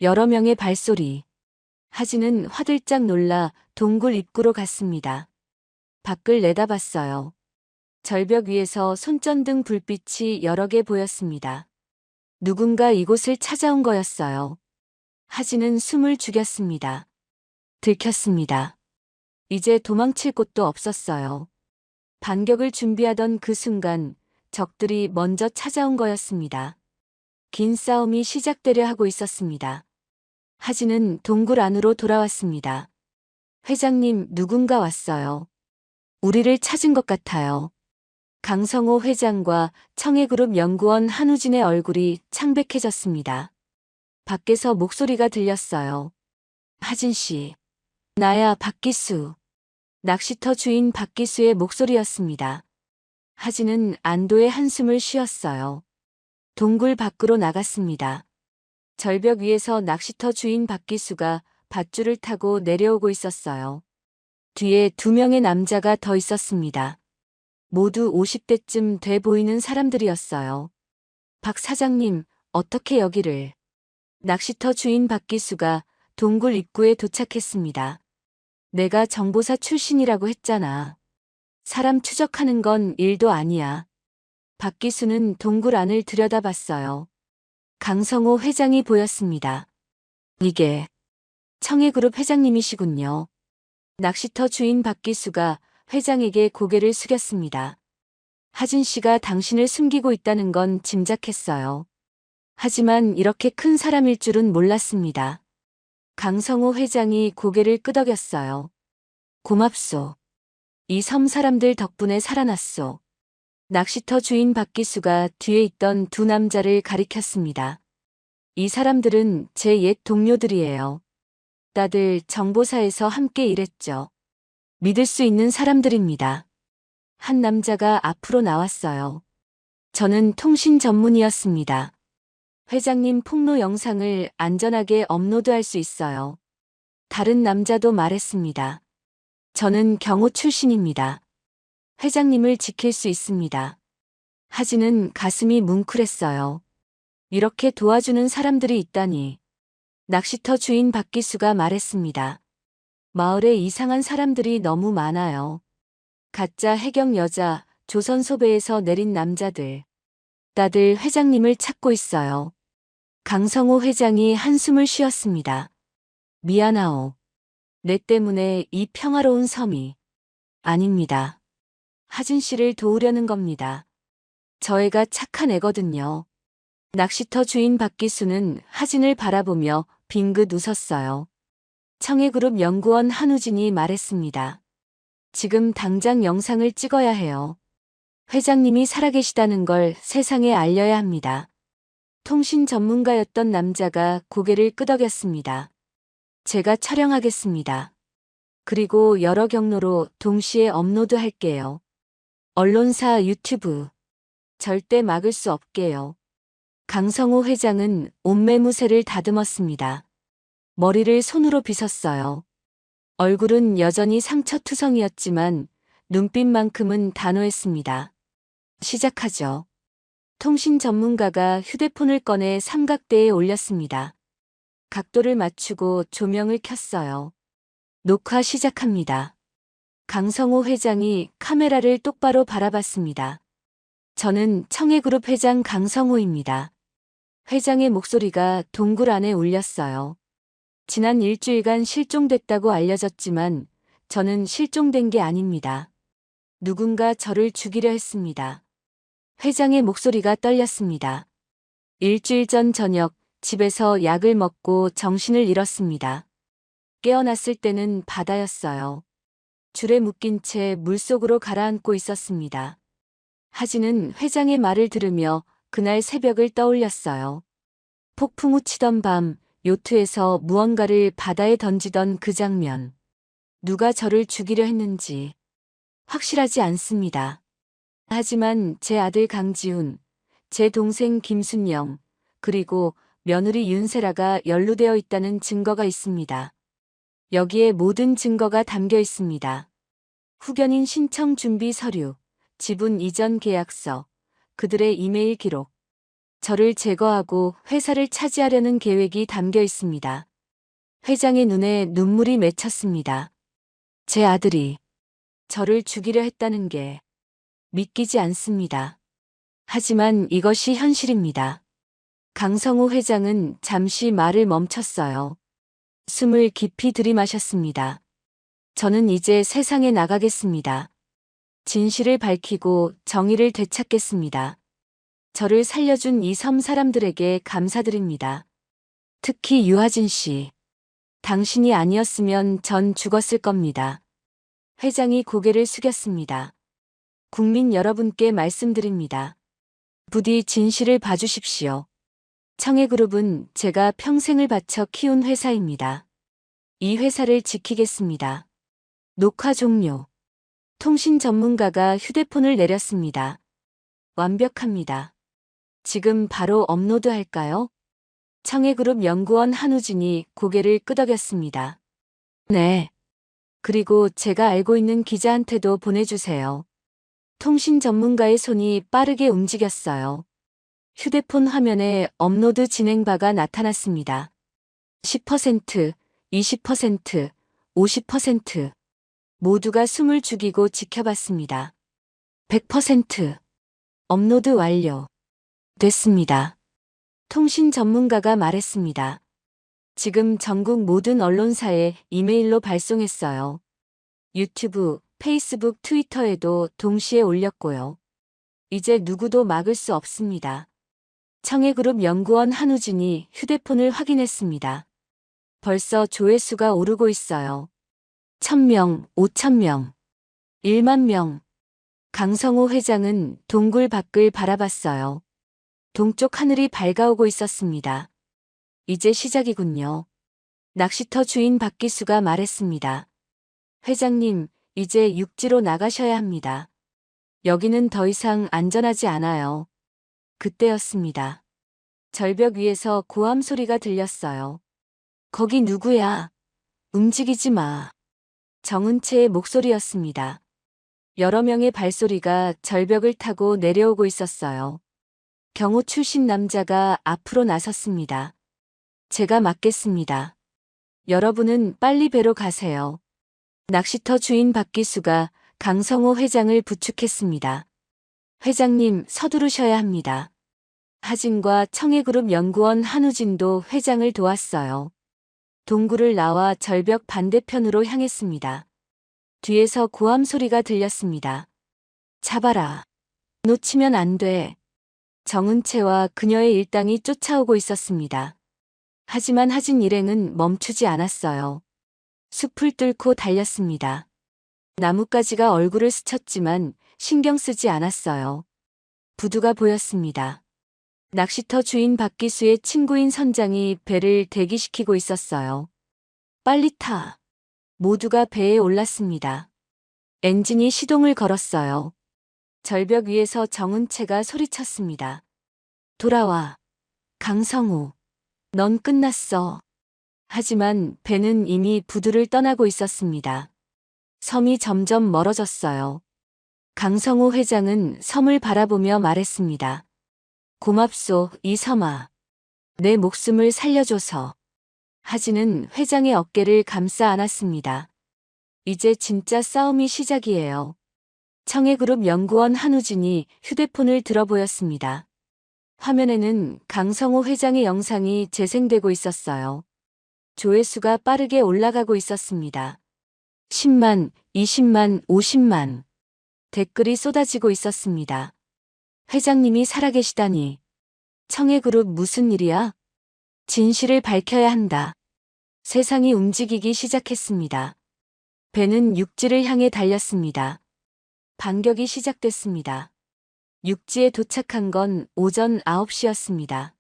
[SPEAKER 2] 여러 명의 발소리. 하진은 화들짝 놀라 동굴 입구로 갔습니다. 밖을 내다봤어요. 절벽 위에서 손전등 불빛이 여러 개 보였습니다. 누군가 이곳을 찾아온 거였어요. 하진은 숨을 죽였습니다. 들켰습니다. 이제 도망칠 곳도 없었어요. 반격을 준비하던 그 순간 적들이 먼저 찾아온 거였습니다. 긴 싸움이 시작되려 하고 있었습니다. 하진은 동굴 안으로 돌아왔습니다. 회장님, 누군가 왔어요. 우리를 찾은 것 같아요. 강성호 회장과 청해그룹 연구원 한우진의 얼굴이 창백해졌습니다. 밖에서 목소리가 들렸어요. 하진 씨. 나야, 박기수. 낚시터 주인 박기수의 목소리였습니다. 하진은 안도의 한숨을 쉬었어요. 동굴 밖으로 나갔습니다. 절벽 위에서 낚시터 주인 박기수가 밧줄을 타고 내려오고 있었어요. 뒤에 두 명의 남자가 더 있었습니다. 모두 50대쯤 돼 보이는 사람들이었어요. 박 사장님, 어떻게 여기를? 낚시터 주인 박기수가 동굴 입구에 도착했습니다. 내가 정보사 출신이라고 했잖아. 사람 추적하는 건 일도 아니야. 박기수는 동굴 안을 들여다봤어요. 강성호 회장이 보였습니다. 이게 청해그룹 회장님이시군요. 낚시터 주인 박기수가 회장에게 고개를 숙였습니다. 하진 씨가 당신을 숨기고 있다는 건 짐작했어요. 하지만 이렇게 큰 사람일 줄은 몰랐습니다. 강성호 회장이 고개를 끄덕였어요. 고맙소. 이 섬 사람들 덕분에 살아났소. 낚시터 주인 박기수가 뒤에 있던 두 남자를 가리켰습니다. 이 사람들은 제 옛 동료들이에요. 다들 정보사에서 함께 일했죠. 믿을 수 있는 사람들입니다. 한 남자가 앞으로 나왔어요. 저는 통신 전문이었습니다. 회장님 폭로 영상을 안전하게 업로드할 수 있어요. 다른 남자도 말했습니다. 저는 경호 출신입니다. 회장님을 지킬 수 있습니다. 하진은 가슴이 뭉클했어요. 이렇게 도와주는 사람들이 있다니. 낚시터 주인 박기수가 말했습니다. 마을에 이상한 사람들이 너무 많아요. 가짜 해경 여자, 조선소배에서 내린 남자들. 다들 회장님을 찾고 있어요. 강성호 회장이 한숨을 쉬었습니다. 미안하오. 내 때문에 이 평화로운 섬이. 아닙니다. 하진 씨를 도우려는 겁니다. 저 애가 착한 애거든요. 낚시터 주인 박기수는 하진을 바라보며 빙긋 웃었어요. 청해그룹 연구원 한우진이 말했습니다. 지금 당장 영상을 찍어야 해요. 회장님이 살아계시다는 걸 세상에 알려야 합니다. 통신 전문가였던 남자가 고개를 끄덕였습니다. 제가 촬영하겠습니다. 그리고 여러 경로로 동시에 업로드할게요. 언론사 유튜브. 절대 막을 수 없게요. 강성호 회장은 옷매무새를 다듬었습니다. 머리를 손으로 빗었어요. 얼굴은 여전히 상처투성이었지만 눈빛만큼은 단호했습니다. 시작하죠. 통신 전문가가 휴대폰을 꺼내 삼각대에 올렸습니다. 각도를 맞추고 조명을 켰어요. 녹화 시작합니다. 강성호 회장이 카메라를 똑바로 바라봤습니다. 저는 청해그룹 회장 강성호입니다. 회장의 목소리가 동굴 안에 울렸어요. 지난 일주일간 실종됐다고 알려졌지만 저는 실종된 게 아닙니다. 누군가 저를 죽이려 했습니다. 회장의 목소리가 떨렸습니다. 일주일 전 저녁 집에서 약을 먹고 정신을 잃었습니다. 깨어났을 때는 바다였어요. 줄에 묶인 채 물속으로 가라앉고 있었습니다. 하진은 회장의 말을 들으며 그날 새벽을 떠올렸어요. 폭풍우 치던 밤, 요트에서 무언가를 바다에 던지던 그 장면. 누가 저를 죽이려 했는지 확실하지 않습니다. 하지만 제 아들 강지훈, 제 동생 김순영, 그리고 며느리 윤세라가 연루되어 있다는 증거가 있습니다. 여기에 모든 증거가 담겨 있습니다. 후견인 신청 준비 서류, 지분 이전 계약서, 그들의 이메일 기록. 저를 제거하고 회사를 차지하려는 계획이 담겨 있습니다. 회장의 눈에 눈물이 맺혔습니다. 제 아들이 저를 죽이려 했다는 게 믿기지 않습니다. 하지만 이것이 현실입니다. 강성호 회장은 잠시 말을 멈췄어요. 숨을 깊이 들이마셨습니다. 저는 이제 세상에 나가겠습니다. 진실을 밝히고 정의를 되찾겠습니다. 저를 살려준 이 섬 사람들에게 감사드립니다. 특히 유하진 씨. 당신이 아니었으면 전 죽었을 겁니다. 회장이 고개를 숙였습니다. 국민 여러분께 말씀드립니다. 부디 진실을 봐주십시오. 청해그룹은 제가 평생을 바쳐 키운 회사입니다. 이 회사를 지키겠습니다. 녹화 종료. 통신 전문가가 휴대폰을 내렸습니다. 완벽합니다. 지금 바로 업로드할까요? 청해그룹 연구원 한우진이 고개를 끄덕였습니다. 네. 그리고 제가 알고 있는 기자한테도 보내주세요. 통신 전문가의 손이 빠르게 움직였어요. 휴대폰 화면에 업로드 진행 바가 나타났습니다. 10%, 20%, 50%. 모두가 숨을 죽이고 지켜봤습니다. 100%. 업로드 완료. 됐습니다. 통신 전문가가 말했습니다. 지금 전국 모든 언론사에 이메일로 발송했어요. 유튜브, 페이스북, 트위터에도 동시에 올렸고요. 이제 누구도 막을 수 없습니다. 청해그룹 연구원 한우진이 휴대폰을 확인했습니다. 벌써 조회수가 오르고 있어요. 1000명, 5000명, 1만 명. 강성호 회장은 동굴 밖을 바라봤어요. 동쪽 하늘이 밝아오고 있었습니다. 이제 시작이군요. 낚시터 주인 박기수가 말했습니다. 회장님, 이제 육지로 나가셔야 합니다. 여기는 더 이상 안전하지 않아요. 그때였습니다. 절벽 위에서 고함 소리가 들렸어요. 거기 누구야? 움직이지 마. 정은채의 목소리였습니다. 여러 명의 발소리가 절벽을 타고 내려오고 있었어요. 경호 출신 남자가 앞으로 나섰습니다. 제가 맡겠습니다. 여러분은 빨리 배로 가세요. 낚시터 주인 박기수가 강성호 회장을 부축했습니다. 회장님, 서두르셔야 합니다. 하진과 청해그룹 연구원 한우진도 회장을 도왔어요. 동굴을 나와 절벽 반대편으로 향했습니다. 뒤에서 고함 소리가 들렸습니다. 잡아라. 놓치면 안 돼. 정은채와 그녀의 일당이 쫓아오고 있었습니다. 하지만 하진 일행은 멈추지 않았어요. 숲을 뚫고 달렸습니다. 나뭇가지가 얼굴을 스쳤지만 신경 쓰지 않았어요. 부두가 보였습니다. 낚시터 주인 박기수의 친구인 선장이 배를 대기시키고 있었어요. 빨리 타. 모두가 배에 올랐습니다. 엔진이 시동을 걸었어요. 절벽 위에서 정은채가 소리쳤습니다. 돌아와. 강성호. 넌 끝났어. 하지만 배는 이미 부두를 떠나고 있었습니다. 섬이 점점 멀어졌어요. 강성호 회장은 섬을 바라보며 말했습니다. 고맙소, 이 섬아. 내 목숨을 살려줘서. 하진은 회장의 어깨를 감싸 안았습니다. 이제 진짜 싸움이 시작이에요. 청해그룹 연구원 한우진이 휴대폰을 들어 보였습니다. 화면에는 강성호 회장의 영상이 재생되고 있었어요. 조회수가 빠르게 올라가고 있었습니다. 10만, 20만, 50만. 댓글이 쏟아지고 있었습니다. 회장님이 살아계시다니. 청해그룹 무슨 일이야? 진실을 밝혀야 한다. 세상이 움직이기 시작했습니다. 배는 육지를 향해 달렸습니다. 반격이 시작됐습니다. 육지에 도착한 건 오전 9시였습니다.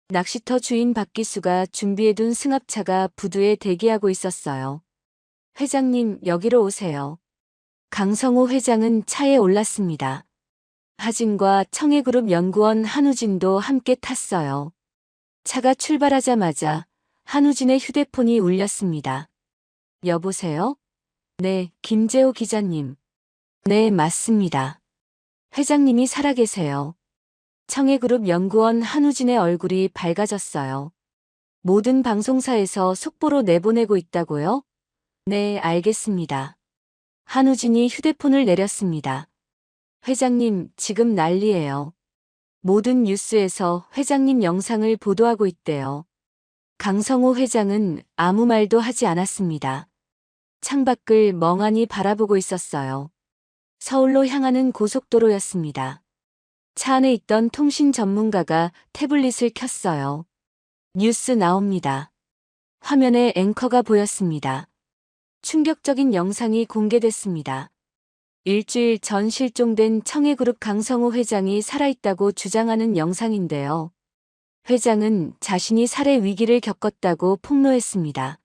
[SPEAKER 2] 낚시터 주인 박기수가 준비해둔 승합차가 부두에 대기하고 있었어요. 회장님, 여기로 오세요. 강성호 회장은 차에 올랐습니다. 하진과 청해그룹 연구원 한우진도 함께 탔어요. 차가 출발하자마자 한우진의 휴대폰이 울렸습니다. 여보세요? 네, 김재호 기자님. 네, 맞습니다. 회장님이 살아계세요. 청해그룹 연구원 한우진의 얼굴이 밝아졌어요. 모든 방송사에서 속보로 내보내고 있다고요? 네, 알겠습니다. 한우진이 휴대폰을 내렸습니다. 회장님, 지금 난리예요. 모든 뉴스에서 회장님 영상을 보도하고 있대요. 강성호 회장은 아무 말도 하지 않았습니다. 창밖을 멍하니 바라보고 있었어요. 서울로 향하는 고속도로였습니다. 차 안에 있던 통신 전문가가 태블릿을 켰어요. 뉴스 나옵니다. 화면에 앵커가 보였습니다. 충격적인 영상이 공개됐습니다. 일주일 전 실종된 청해그룹 강성호 회장이 살아있다고 주장하는 영상인데요. 회장은 자신이 살해 위기를 겪었다고 폭로했습니다.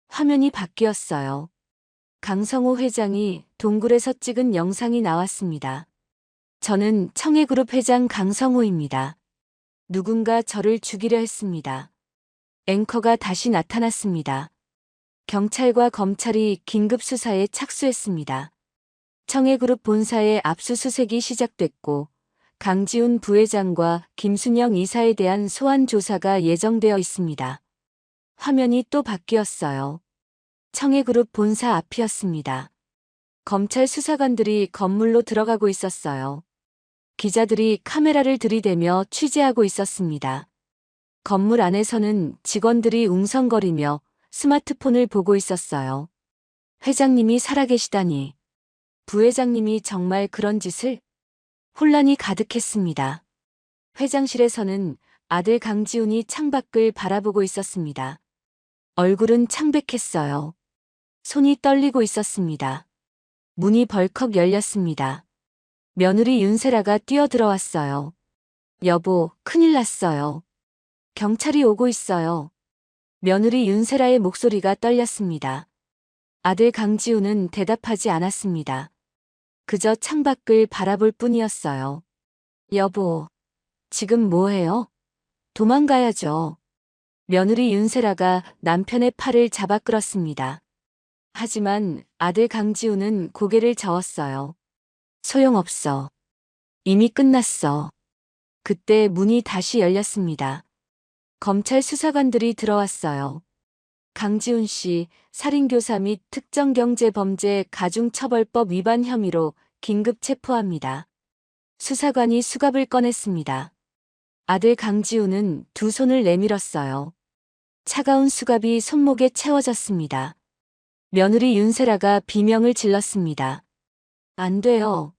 [SPEAKER 2] 화면이 바뀌었어요. 강성호 회장이 동굴에서 찍은 영상이 나왔습니다. 저는 청해그룹 회장 강성호입니다. 누군가 저를 죽이려 했습니다. 앵커가 다시 나타났습니다. 경찰과 검찰이 긴급 수사에 착수했습니다. 청해그룹 본사의 압수수색이 시작됐고 강지훈 부회장과 김순영 이사에 대한 소환 조사가 예정되어 있습니다. 화면이 또 바뀌었어요. 청해그룹 본사 앞이었습니다. 검찰 수사관들이 건물로 들어가고 있었어요. 기자들이 카메라를 들이대며 취재하고 있었습니다. 건물 안에서는 직원들이 웅성거리며 스마트폰을 보고 있었어요. 회장님이 살아계시다니. 부회장님이 정말 그런 짓을? 혼란이 가득했습니다. 회장실에서는 아들 강지훈이 창밖을 바라보고 있었습니다. 얼굴은 창백했어요. 손이 떨리고 있었습니다. 문이 벌컥 열렸습니다. 며느리 윤세라가 뛰어들어왔어요. 여보, 큰일 났어요. 경찰이 오고 있어요. 며느리 윤세라의 목소리가 떨렸습니다. 아들 강지우는 대답하지 않았습니다. 그저 창밖을 바라볼 뿐이었어요. 여보, 지금 뭐해요? 도망가야죠. 며느리 윤세라가 남편의 팔을 잡아 끌었습니다. 하지만 아들 강지우는 고개를 저었어요. 소용없어. 이미 끝났어. 그때 문이 다시 열렸습니다. 검찰 수사관들이 들어왔어요. 강지훈 씨, 살인교사 및 특정경제범죄 가중처벌법 위반 혐의로 긴급 체포합니다. 수사관이 수갑을 꺼냈습니다. 아들 강지훈은 두 손을 내밀었어요. 차가운 수갑이 손목에 채워졌습니다. 며느리 윤세라가 비명을 질렀습니다. 안 돼요.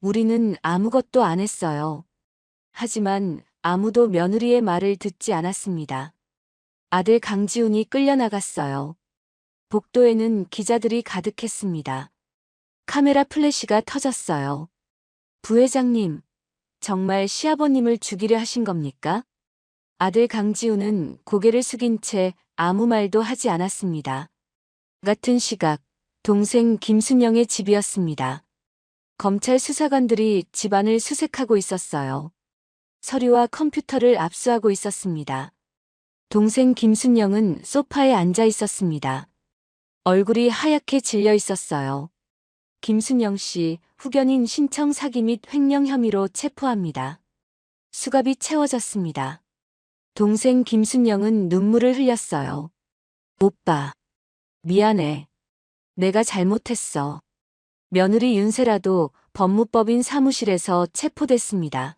[SPEAKER 2] 우리는 아무것도 안 했어요. 하지만 아무도 며느리의 말을 듣지 않았습니다. 아들 강지훈이 끌려나갔어요. 복도에는 기자들이 가득했습니다. 카메라 플래시가 터졌어요. 부회장님, 정말 시아버님을 죽이려 하신 겁니까? 아들 강지훈은 고개를 숙인 채 아무 말도 하지 않았습니다. 같은 시각, 동생 김순영의 집이었습니다. 검찰 수사관들이 집안을 수색하고 있었어요. 서류와 컴퓨터를 압수하고 있었습니다. 동생 김순영은 소파에 앉아 있었습니다. 얼굴이 하얗게 질려 있었어요. 김순영 씨, 후견인 신청 사기 및 횡령 혐의로 체포합니다. 수갑이 채워졌습니다. 동생 김순영은 눈물을 흘렸어요. 오빠, 미안해. 내가 잘못했어. 며느리 윤세라도 법무법인 사무실에서 체포됐습니다.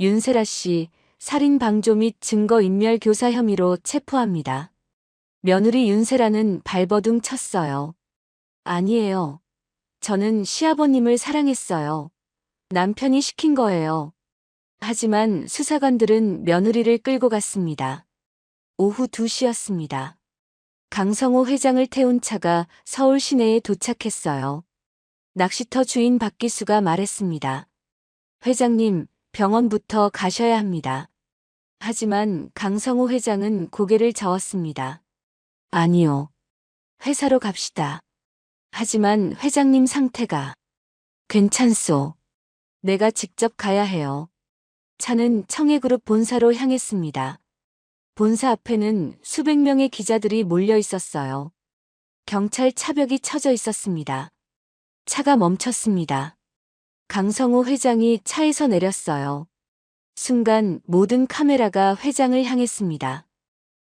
[SPEAKER 2] 윤세라 씨, 살인 방조 및 증거인멸 교사 혐의로 체포합니다. 며느리 윤세라는 발버둥 쳤어요. 아니에요. 저는 시아버님을 사랑했어요. 남편이 시킨 거예요. 하지만 수사관들은 며느리를 끌고 갔습니다. 오후 2시였습니다. 강성호 회장을 태운 차가 서울 시내에 도착했어요. 낚시터 주인 박기수가 말했습니다. 회장님, 병원부터 가셔야 합니다. 하지만 강성호 회장은 고개를 저었습니다. 아니요. 회사로 갑시다. 하지만 회장님 상태가 괜찮소. 내가 직접 가야 해요. 차는 청해그룹 본사로 향했습니다. 본사 앞에는 수백 명의 기자들이 몰려 있었어요. 경찰 차벽이 쳐져 있었습니다. 차가 멈췄습니다. 강성호 회장이 차에서 내렸어요. 순간 모든 카메라가 회장을 향했습니다.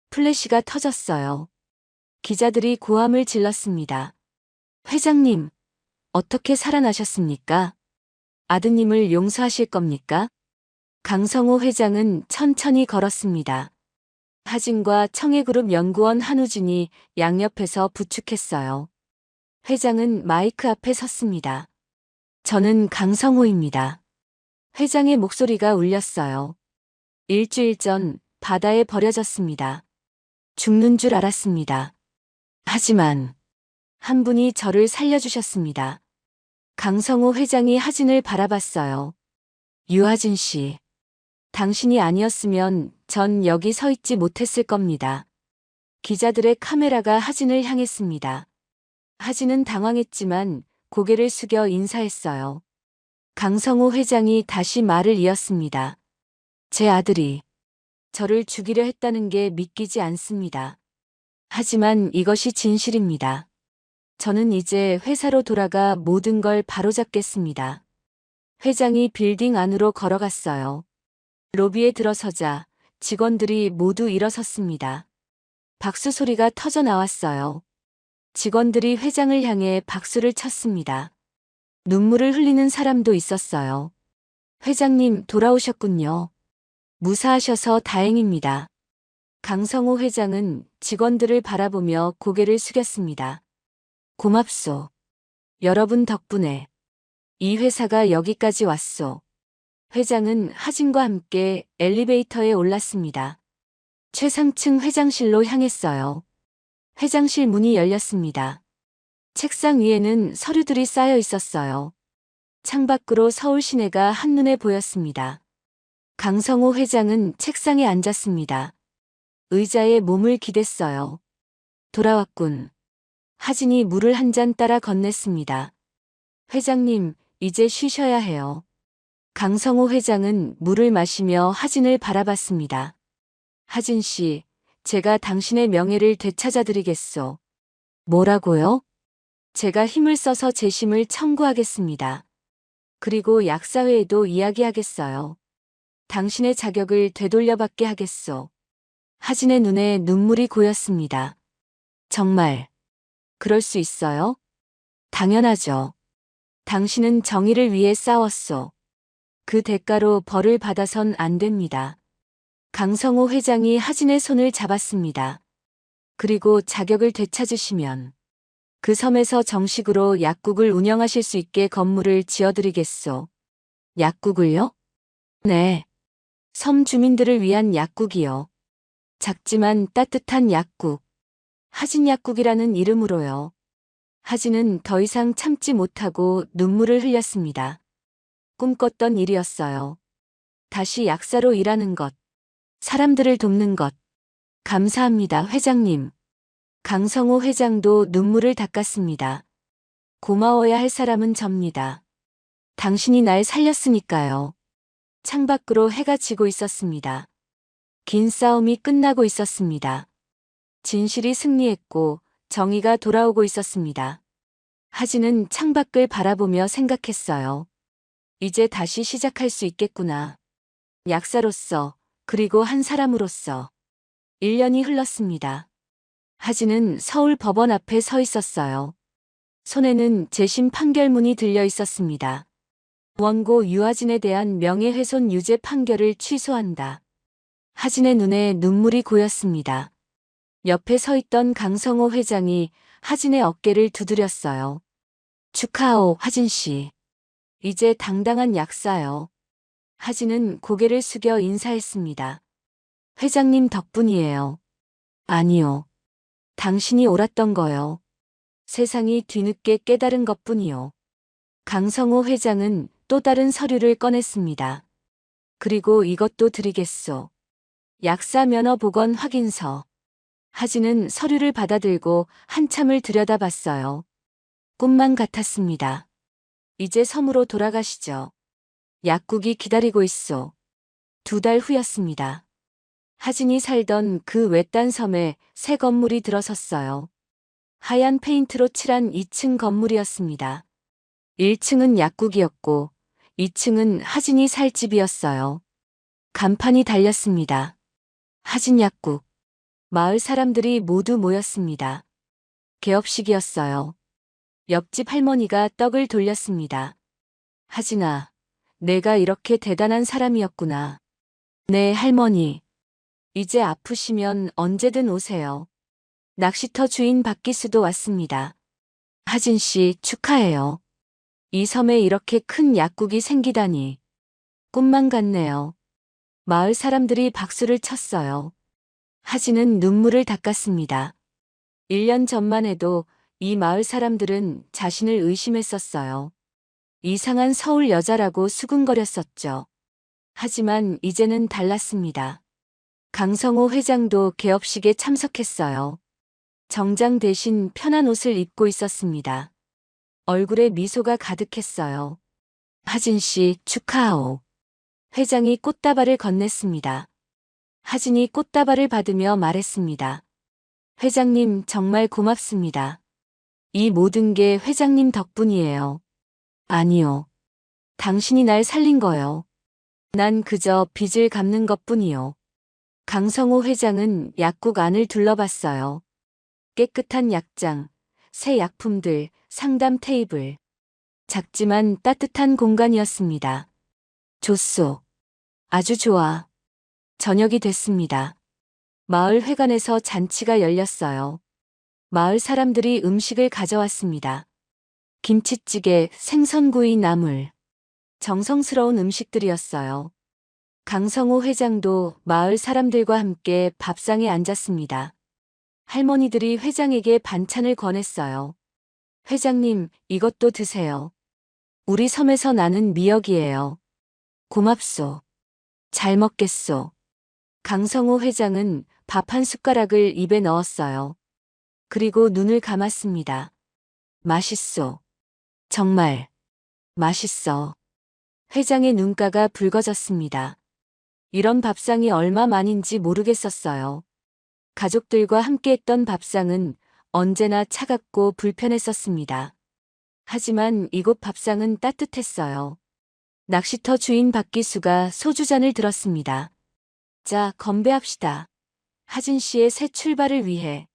[SPEAKER 2] 플래시가 터졌어요. 기자들이 고함을 질렀습니다. 회장님, 어떻게 살아나셨습니까? 아드님을 용서하실 겁니까? 강성호 회장은 천천히 걸었습니다. 하진과 청해그룹 연구원 한우진이 양옆에서 부축했어요. 회장은 마이크 앞에 섰습니다. 저는 강성호입니다. 회장의 목소리가 울렸어요. 일주일 전 바다에 버려졌습니다. 죽는 줄 알았습니다. 하지만 한 분이 저를 살려주셨습니다. 강성호 회장이 하진을 바라봤어요. 유하진 씨, 당신이 아니었으면 전 여기 서 있지 못했을 겁니다. 기자들의 카메라가 하진을 향했습니다. 하진은 당황했지만 고개를 숙여 인사했어요. 강성호 회장이 다시 말을 이었습니다. 제 아들이 저를 죽이려 했다는 게 믿기지 않습니다. 하지만 이것이 진실입니다. 저는 이제 회사로 돌아가 모든 걸 바로잡겠습니다. 회장이 빌딩 안으로 걸어갔어요. 로비에 들어서자 직원들이 모두 일어섰습니다. 박수 소리가 터져 나왔어요. 직원들이 회장을 향해 박수를 쳤습니다. 눈물을 흘리는 사람도 있었어요. 회장님 돌아오셨군요. 무사하셔서 다행입니다. 강성호 회장은 직원들을 바라보며 고개를 숙였습니다. 고맙소. 여러분 덕분에 이 회사가 여기까지 왔소. 회장은 하진과 함께 엘리베이터에 올랐습니다. 최상층 회장실로 향했어요. 회장실 문이 열렸습니다. 책상 위에는 서류들이 쌓여 있었어요. 창밖으로 서울 시내가 한눈에 보였습니다. 강성호 회장은 책상에 앉았습니다. 의자에 몸을 기댔어요. 돌아왔군. 하진이 물을 한 잔 따라 건넸습니다. 회장님, 이제 쉬셔야 해요. 강성호 회장은 물을 마시며 하진을 바라봤습니다. 하진 씨, 제가 당신의 명예를 되찾아드리겠소. 뭐라고요? 제가 힘을 써서 재심을 청구하겠습니다. 그리고 약사회에도 이야기하겠어요. 당신의 자격을 되돌려받게 하겠소. 하진의 눈에 눈물이 고였습니다. 정말, 그럴 수 있어요? 당연하죠. 당신은 정의를 위해 싸웠소. 그 대가로 벌을 받아선 안 됩니다. 강성호 회장이 하진의 손을 잡았습니다. 그리고 자격을 되찾으시면 그 섬에서 정식으로 약국을 운영하실 수 있게 건물을 지어드리겠소. 약국을요? 네. 섬 주민들을 위한 약국이요. 작지만 따뜻한 약국. 하진 약국이라는 이름으로요. 하진은 더 이상 참지 못하고 눈물을 흘렸습니다. 꿈꿨던 일이었어요. 다시 약사로 일하는 것. 사람들을 돕는 것. 감사합니다, 회장님. 강성호 회장도 눈물을 닦았습니다. 고마워야 할 사람은 접니다. 당신이 날 살렸으니까요. 창밖으로 해가 지고 있었습니다. 긴 싸움이 끝나고 있었습니다. 진실이 승리했고 정의가 돌아오고 있었습니다. 하진은 창밖을 바라보며 생각했어요. 이제 다시 시작할 수 있겠구나. 약사로서, 그리고 한 사람으로서. 1년이 흘렀습니다. 하진은 서울 법원 앞에 서 있었어요. 손에는 재심 판결문이 들려 있었습니다. 원고 유하진에 대한 명예훼손 유죄 판결을 취소한다. 하진의 눈에 눈물이 고였습니다. 옆에 서 있던 강성호 회장이 하진의 어깨를 두드렸어요. 축하하오, 하진 씨. 이제 당당한 약사요. 하진은 고개를 숙여 인사했습니다. 회장님 덕분이에요. 아니요. 당신이 옳았던 거요. 세상이 뒤늦게 깨달은 것뿐이요. 강성호 회장은 또 다른 서류를 꺼냈습니다. 그리고 이것도 드리겠소. 약사 면허 복원 확인서. 하진은 서류를 받아들고 한참을 들여다봤어요. 꿈만 같았습니다. 이제 섬으로 돌아가시죠. 약국이 기다리고 있소. 2달 후였습니다. 하진이 살던 그 외딴 섬에 새 건물이 들어섰어요. 하얀 페인트로 칠한 2층 건물이었습니다. 1층은 약국이었고 2층은 하진이 살 집이었어요. 간판이 달렸습니다. 하진 약국. 마을 사람들이 모두 모였습니다. 개업식이었어요. 옆집 할머니가 떡을 돌렸습니다. 하진아, 내가 이렇게 대단한 사람이었구나. 네, 할머니. 이제 아프시면 언제든 오세요. 낚시터 주인 박기수도 왔습니다. 하진 씨, 축하해요. 이 섬에 이렇게 큰 약국이 생기다니. 꿈만 같네요. 마을 사람들이 박수를 쳤어요. 하진은 눈물을 닦았습니다. 1년 전만 해도 이 마을 사람들은 자신을 의심했었어요. 이상한 서울 여자라고 수군거렸었죠. 하지만 이제는 달랐습니다. 강성호 회장도 개업식에 참석했어요. 정장 대신 편한 옷을 입고 있었습니다. 얼굴에 미소가 가득했어요. 하진 씨, 축하하오. 회장이 꽃다발을 건넸습니다. 하진이 꽃다발을 받으며 말했습니다. 회장님, 정말 고맙습니다. 이 모든 게 회장님 덕분이에요. 아니요. 당신이 날 살린 거요. 난 그저 빚을 갚는 것뿐이요. 강성호 회장은 약국 안을 둘러봤어요. 깨끗한 약장, 새 약품들, 상담 테이블. 작지만 따뜻한 공간이었습니다. 좋소. 아주 좋아. 저녁이 됐습니다. 마을 회관에서 잔치가 열렸어요. 마을 사람들이 음식을 가져왔습니다. 김치찌개, 생선구이, 나물. 정성스러운 음식들이었어요. 강성호 회장도 마을 사람들과 함께 밥상에 앉았습니다. 할머니들이 회장에게 반찬을 권했어요. 회장님, 이것도 드세요. 우리 섬에서 나는 미역이에요. 고맙소. 잘 먹겠소. 강성호 회장은 밥 한 숟가락을 입에 넣었어요. 그리고 눈을 감았습니다. 맛있소. 정말 맛있어. 회장의 눈가가 붉어졌습니다. 이런 밥상이 얼마만인지 모르겠었어요. 가족들과 함께했던 밥상은 언제나 차갑고 불편했었습니다. 하지만 이곳 밥상은 따뜻했어요. 낚시터 주인 박기수가 소주잔을 들었습니다. 자, 건배합시다. 하진 씨의 새 출발을 위해.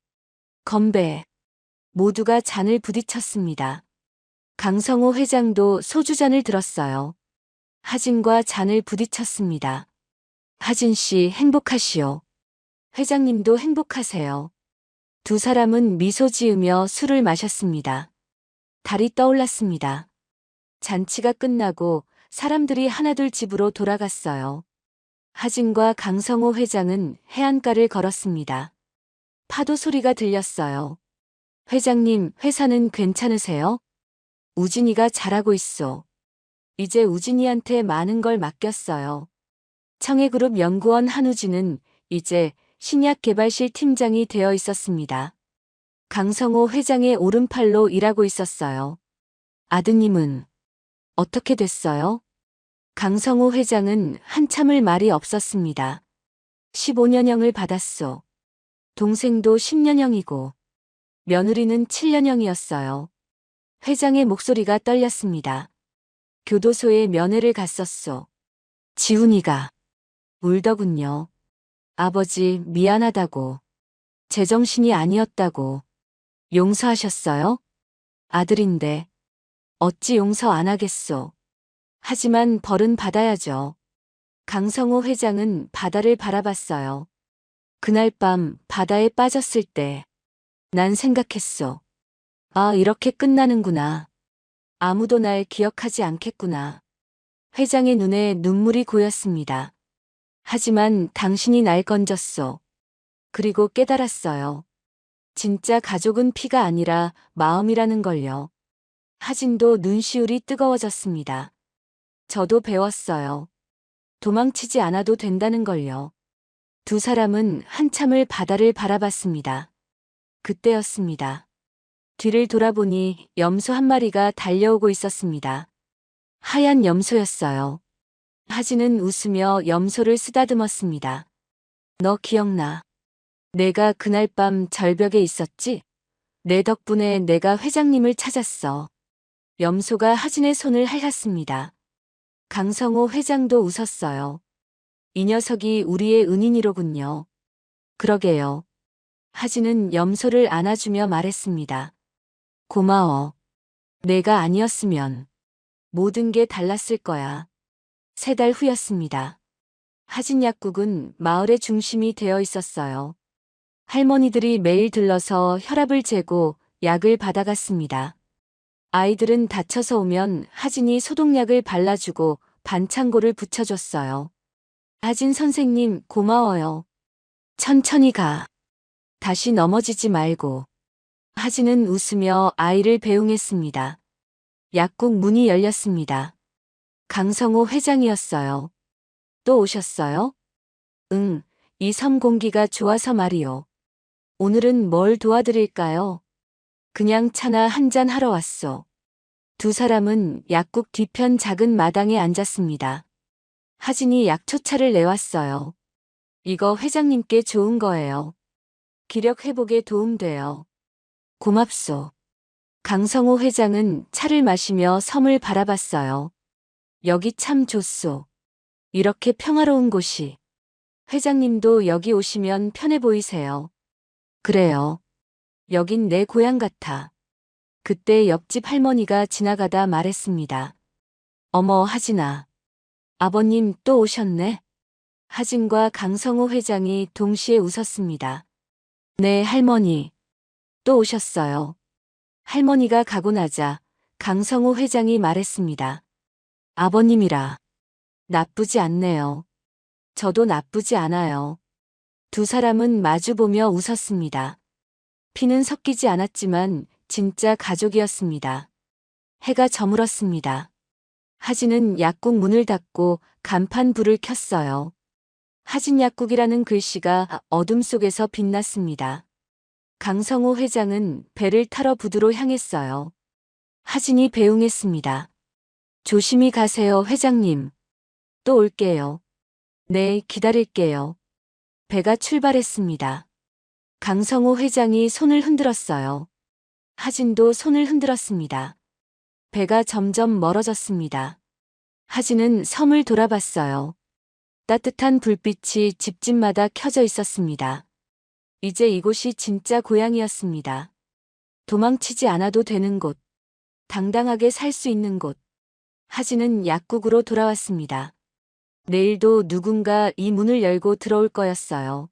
[SPEAKER 2] 건배. 모두가 잔을 부딪혔습니다. 강성호 회장도 소주잔을 들었어요. 하진과 잔을 부딪혔습니다. 하진 씨 행복하시오. 회장님도 행복하세요. 두 사람은 미소 지으며 술을 마셨습니다. 달이 떠올랐습니다. 잔치가 끝나고 사람들이 하나둘 집으로 돌아갔어요. 하진과 강성호 회장은 해안가를 걸었습니다. 파도 소리가 들렸어요. 회장님, 회사는 괜찮으세요? 우진이가 잘하고 있어. 이제 우진이한테 많은 걸 맡겼어요. 청해그룹 연구원 한우진은 이제 신약개발실 팀장이 되어 있었습니다. 강성호 회장의 오른팔로 일하고 있었어요. 아드님은 어떻게 됐어요? 강성호 회장은 한참을 말이 없었습니다. 15년형을 받았소. 동생도 10년형이고 며느리는 7년형이었어요. 회장의 목소리가 떨렸습니다. 교도소에 면회를 갔었소. 지훈이가 울더군요. 아버지 미안하다고. 제정신이 아니었다고. 용서하셨어요? 아들인데 어찌 용서 안 하겠소. 하지만 벌은 받아야죠. 강성호 회장은 바다를 바라봤어요. 그날 밤 바다에 빠졌을 때 난 생각했소. 아, 이렇게 끝나는구나. 아무도 날 기억하지 않겠구나. 회장의 눈에 눈물이 고였습니다. 하지만 당신이 날 건졌소. 그리고 깨달았어요. 진짜 가족은 피가 아니라 마음이라는 걸요. 하진도 눈시울이 뜨거워졌습니다. 저도 배웠어요. 도망치지 않아도 된다는 걸요. 두 사람은 한참을 바다를 바라봤습니다. 그때였습니다. 뒤를 돌아보니 염소 한 마리가 달려오고 있었습니다. 하얀 염소였어요. 하진은 웃으며 염소를 쓰다듬었습니다. 너 기억나? 내가 그날 밤 절벽에 있었지? 내 덕분에 내가 회장님을 찾았어. 염소가 하진의 손을 핥았습니다. 강성호 회장도 웃었어요. 이 녀석이 우리의 은인이로군요. 그러게요. 하진은 염소를 안아주며 말했습니다. 고마워. 내가 아니었으면 모든 게 달랐을 거야. 3달 후였습니다. 하진 약국은 마을의 중심이 되어 있었어요. 할머니들이 매일 들러서 혈압을 재고 약을 받아갔습니다. 아이들은 다쳐서 오면 하진이 소독약을 발라주고 반창고를 붙여줬어요. 하진 선생님 고마워요. 천천히 가. 다시 넘어지지 말고. 하진은 웃으며 아이를 배웅했습니다. 약국 문이 열렸습니다. 강성호 회장이었어요. 또 오셨어요? 응, 이 섬 공기가 좋아서 말이요. 오늘은 뭘 도와드릴까요? 그냥 차나 한잔 하러 왔소. 두 사람은 약국 뒤편 작은 마당에 앉았습니다. 하진이 약초차를 내왔어요. 이거 회장님께 좋은 거예요. 기력 회복에 도움돼요. 고맙소. 강성호 회장은 차를 마시며 섬을 바라봤어요. 여기 참 좋소. 이렇게 평화로운 곳이. 회장님도 여기 오시면 편해 보이세요. 그래요. 여긴 내 고향 같아. 그때 옆집 할머니가 지나가다 말했습니다. 어머, 하진아. 아버님 또 오셨네. 하진과 강성호 회장이 동시에 웃었습니다. 네, 할머니. 또 오셨어요. 할머니가 가고 나자 강성호 회장이 말했습니다. 아버님이라. 나쁘지 않네요. 저도 나쁘지 않아요. 두 사람은 마주보며 웃었습니다. 피는 섞이지 않았지만 진짜 가족이었습니다. 해가 저물었습니다. 하진은 약국 문을 닫고 간판 불을 켰어요. 하진 약국이라는 글씨가 어둠 속에서 빛났습니다. 강성호 회장은 배를 타러 부두로 향했어요. 하진이 배웅했습니다. 조심히 가세요, 회장님. 또 올게요. 네, 기다릴게요. 배가 출발했습니다. 강성호 회장이 손을 흔들었어요. 하진도 손을 흔들었습니다. 배가 점점 멀어졌습니다. 하진은 섬을 돌아봤어요. 따뜻한 불빛이 집집마다 켜져 있었습니다. 이제 이곳이 진짜 고향이었습니다. 도망치지 않아도 되는 곳, 당당하게 살 수 있는 곳. 하진은 약국으로 돌아왔습니다. 내일도 누군가 이 문을 열고 들어올 거였어요.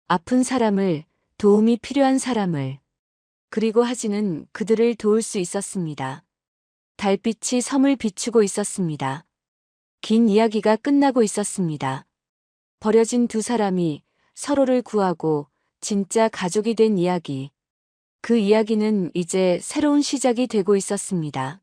[SPEAKER 2] 아픈 사람을, 도움이 필요한 사람을. 그리고 하진은 그들을 도울 수 있었습니다. 달빛이 섬을 비추고 있었습니다. 긴 이야기가 끝나고 있었습니다. 버려진 두 사람이 서로를 구하고 진짜 가족이 된 이야기. 그 이야기는 이제 새로운 시작이 되고 있었습니다.